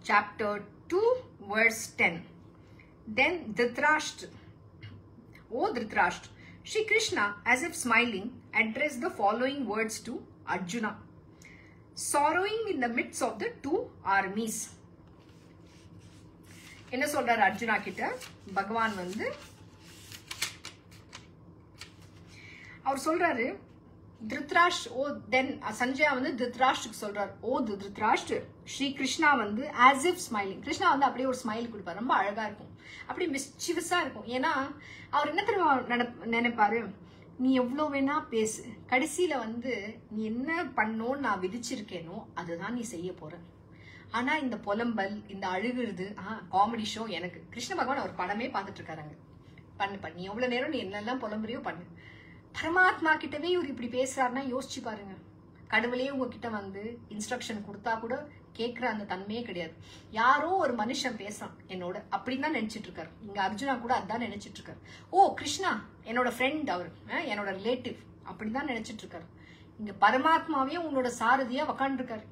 Speaker 1: chapter 2 verse 10. Then Dhritarashtra, O Dhritarashtra, Shri Krishna, as if smiling, addressed the following words to Arjuna, sorrowing in the midst of the two armies. என்ன சொல்றாரு அர்ஜுனா கிட்ட பகவான் வந்து? அவர் சொல்றாரு, திருத்ராஷ்ட், சஞ்சயா வந்து திருத்ராஷ்டுக்கு சொல்றாரு, ஓ திருத்ராஷ்ட், ஸ்ரீ கிருஷ்ணா வந்து as if smiling, கிருஷ்ணா வந்து அப்படியே ஒரு ஸ்மைல் கொடுப்பாரு, ரொம்ப அழகா இருக்கும், அப்படி மிஸ்chievous-ஆ இருக்கும். ஏன்னா அவர் என்ன தெரியுமா நினைப்பாரு, நீ எவ்வளவு வேணா பேசு, கடைசியில வந்து நீ என்ன பண்ணோன்னு நான் விதிச்சிருக்கேனோ அதுதான் நீ செய்ய போற. ஆனா இந்த புலம்பல், இந்த அழுகுறது, காமெடி ஷோ, எனக்கு கிருஷ்ண பகவான் ஒரு படமே பார்த்துட்டு இருக்காருங்க. பண்ணு, நீ எவ்வளவு நேரம் நீ என்னெல்லாம் புலம்புறியோ பண்ணு. பரமாத்மா கிட்டவே இவர் இப்படி பேசுறாருன்னா யோசிச்சு பாருங்க. கடவுளே உங்ககிட்ட வந்து இன்ஸ்ட்ரக்ஷன் கொடுத்தா கூட கேட்கிற அந்த தன்மையே கிடையாது. யாரோ ஒரு மனுஷன் பேசுறான் என்னோட அப்படின்னு தான் நினைச்சிட்டு இருக்காரு. இங்க அர்ஜுனா கூட அதான் நினைச்சிட்டு இருக்காரு. ஓ கிருஷ்ணா என்னோட ஃப்ரெண்ட், அவர் என்னோட ரிலேட்டிவ் அப்படிதான் நினைச்சிட்டு இருக்காரு. இங்க பரமாத்மாவே உன்னோட சாரதியா உக்காண்டிருக்காரு.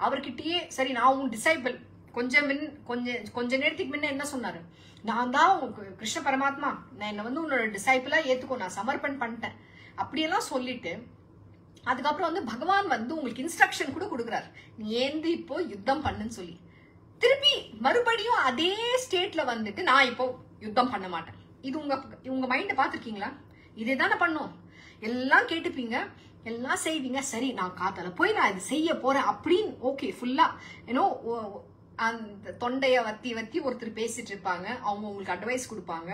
Speaker 1: அவர்கிட்டயே சரி, நான் உன் டிசைபிள், கொஞ்ச நேரத்துக்கு முன்ன என்ன சொன்னாரு, நான் தான் கிருஷ்ண பரமாத்மா, நான் என்ன வந்து உன்னோட டிசைபிளா ஏத்துக்கோ, நான் சமர்ப்பணம் பண்ணிட்டேன் அப்படியெல்லாம் சொல்லிட்டு அதுக்கப்புறம் வந்து பகவான் வந்து உங்களுக்கு இன்ஸ்ட்ரக்ஷன் கூட கொடுக்குறாரு, நீ ஏந்து இப்போ யுத்தம் பண்ணுன்னு சொல்லி. திருப்பி மறுபடியும் அதே ஸ்டேட்ல வந்துட்டு நான் இப்போ யுத்தம் பண்ண மாட்டேன். இது உங்க மைண்ட பாத்துருக்கீங்களா? இதே தானே பண்ணும். எல்லாம் கேட்டுப்பீங்க, எல்லாம் செய்வீங்க, சரி நான் காத்தால போய் நான் இது செய்ய போறேன் அப்படின்னு ஓகே ஃபுல்லா ஏன்னோ அந்த தொண்டையை வத்தி வத்தி ஒருத்தர் பேசிட்டு இருப்பாங்க. அவங்க உங்களுக்கு அட்வைஸ் கொடுப்பாங்க.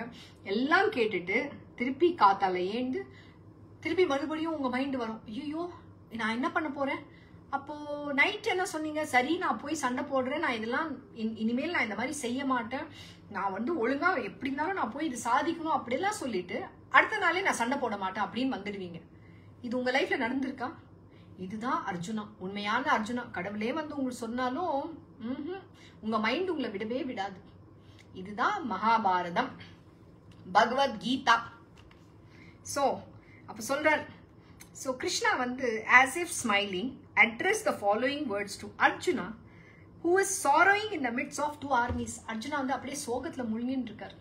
Speaker 1: எல்லாம் கேட்டுட்டு திருப்பி காத்தால ஏந்து திருப்பி மறுபடியும் உங்க மைண்ட் வரும், ஐயோ நான் என்ன பண்ண போறேன், அப்போ நைட் என்ன சொன்னீங்க, சரி நான் போய் சண்டை போடுறேன், நான் இதெல்லாம் இனிமேல் நான் இந்த மாதிரி செய்ய மாட்டேன், நான் வந்து ஒழுங்கா எப்படி இருந்தாலும் நான் போய் இது சாதிக்கணும் அப்படிலாம் சொல்லிட்டு அடுத்த நாளே நான் சண்டை போட மாட்டேன் அப்படின்னு வந்துடுவீங்க. இது உங்க லைஃப்ல நடந்திருக்கா? இதுதான் அர்ஜுனா, உண்மையான அர்ஜுனா. கடவுளே வந்து உங்களுக்கு சொன்னாலும் உங்க மைண்ட் உங்களை விடவே விடாது. இதுதான் மகாபாரதம், பகவத்கீதா. சோ அப்ப சொல்றார், so Krishna வந்து as if smiling addressed the following words to Arjuna who is sorrowing in the midst of two armies. Arjuna வந்து அப்படியே சோகத்துல முழுங்கிட்டு இருக்காரு.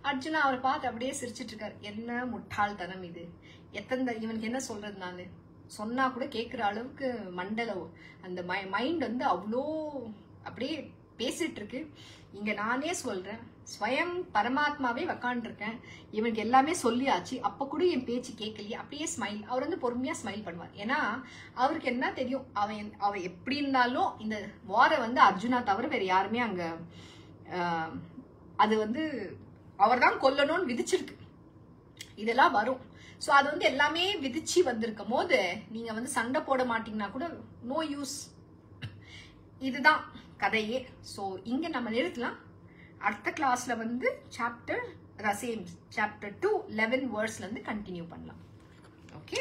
Speaker 1: அர்ஜுனா அவரை பார்த்து அப்படியே சிரிச்சிட்டு இருக்காரு. என்ன முட்டாள்தனம் இது, எத்தனை இவனுக்கு என்ன சொல்றது, நான் சொன்னா கூட கேட்குற அளவுக்கு மண்டல அந்த மைண்ட் வந்து அவ்வளோ அப்படியே பேசிட்டு இருக்கு. இங்க நானே சொல்றேன், ஸ்வயம் பரமாத்மாவே உக்காண்டிருக்கேன், இவனுக்கு எல்லாமே சொல்லியாச்சு, அப்ப கூட என் பேச்சு கேட்கலையே. அப்படியே ஸ்மைல், அவர் வந்து பொறுமையா ஸ்மைல் பண்ணுவார். ஏன்னா அவருக்கு என்ன தெரியும், அவன் எப்படி இருந்தாலும் இந்த வாரை வந்து அர்ஜுனா தவிர வேற யாருமே அங்க அது வந்து அவர் தான் கொல்லணும்னு விதிச்சிருக்கு, இதெல்லாம் வரும். ஸோ அது வந்து எல்லாமே விதிச்சு வந்திருக்கும் போது நீங்க வந்து சண்டை போட மாட்டீங்கன்னா கூட நோ யூஸ். இதுதான் கதையே. ஸோ இங்க நம்ம நிறுத்தலாம். அடுத்த கிளாஸ்ல வந்து சாப்டர் 2 11 வேர்ஸ்ல இருந்து கண்டினியூ பண்ணலாம். ஓகே,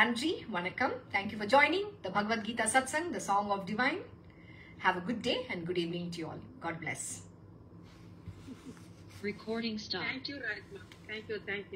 Speaker 1: நன்றி, வணக்கம். Thank you for joining the Bhagavad Gita Satsang, the Song of Divine. Have a good day and good evening to you all. God bless.
Speaker 2: Recording stop.
Speaker 3: Thank you, Rajma. Thank you.
Speaker 2: Thank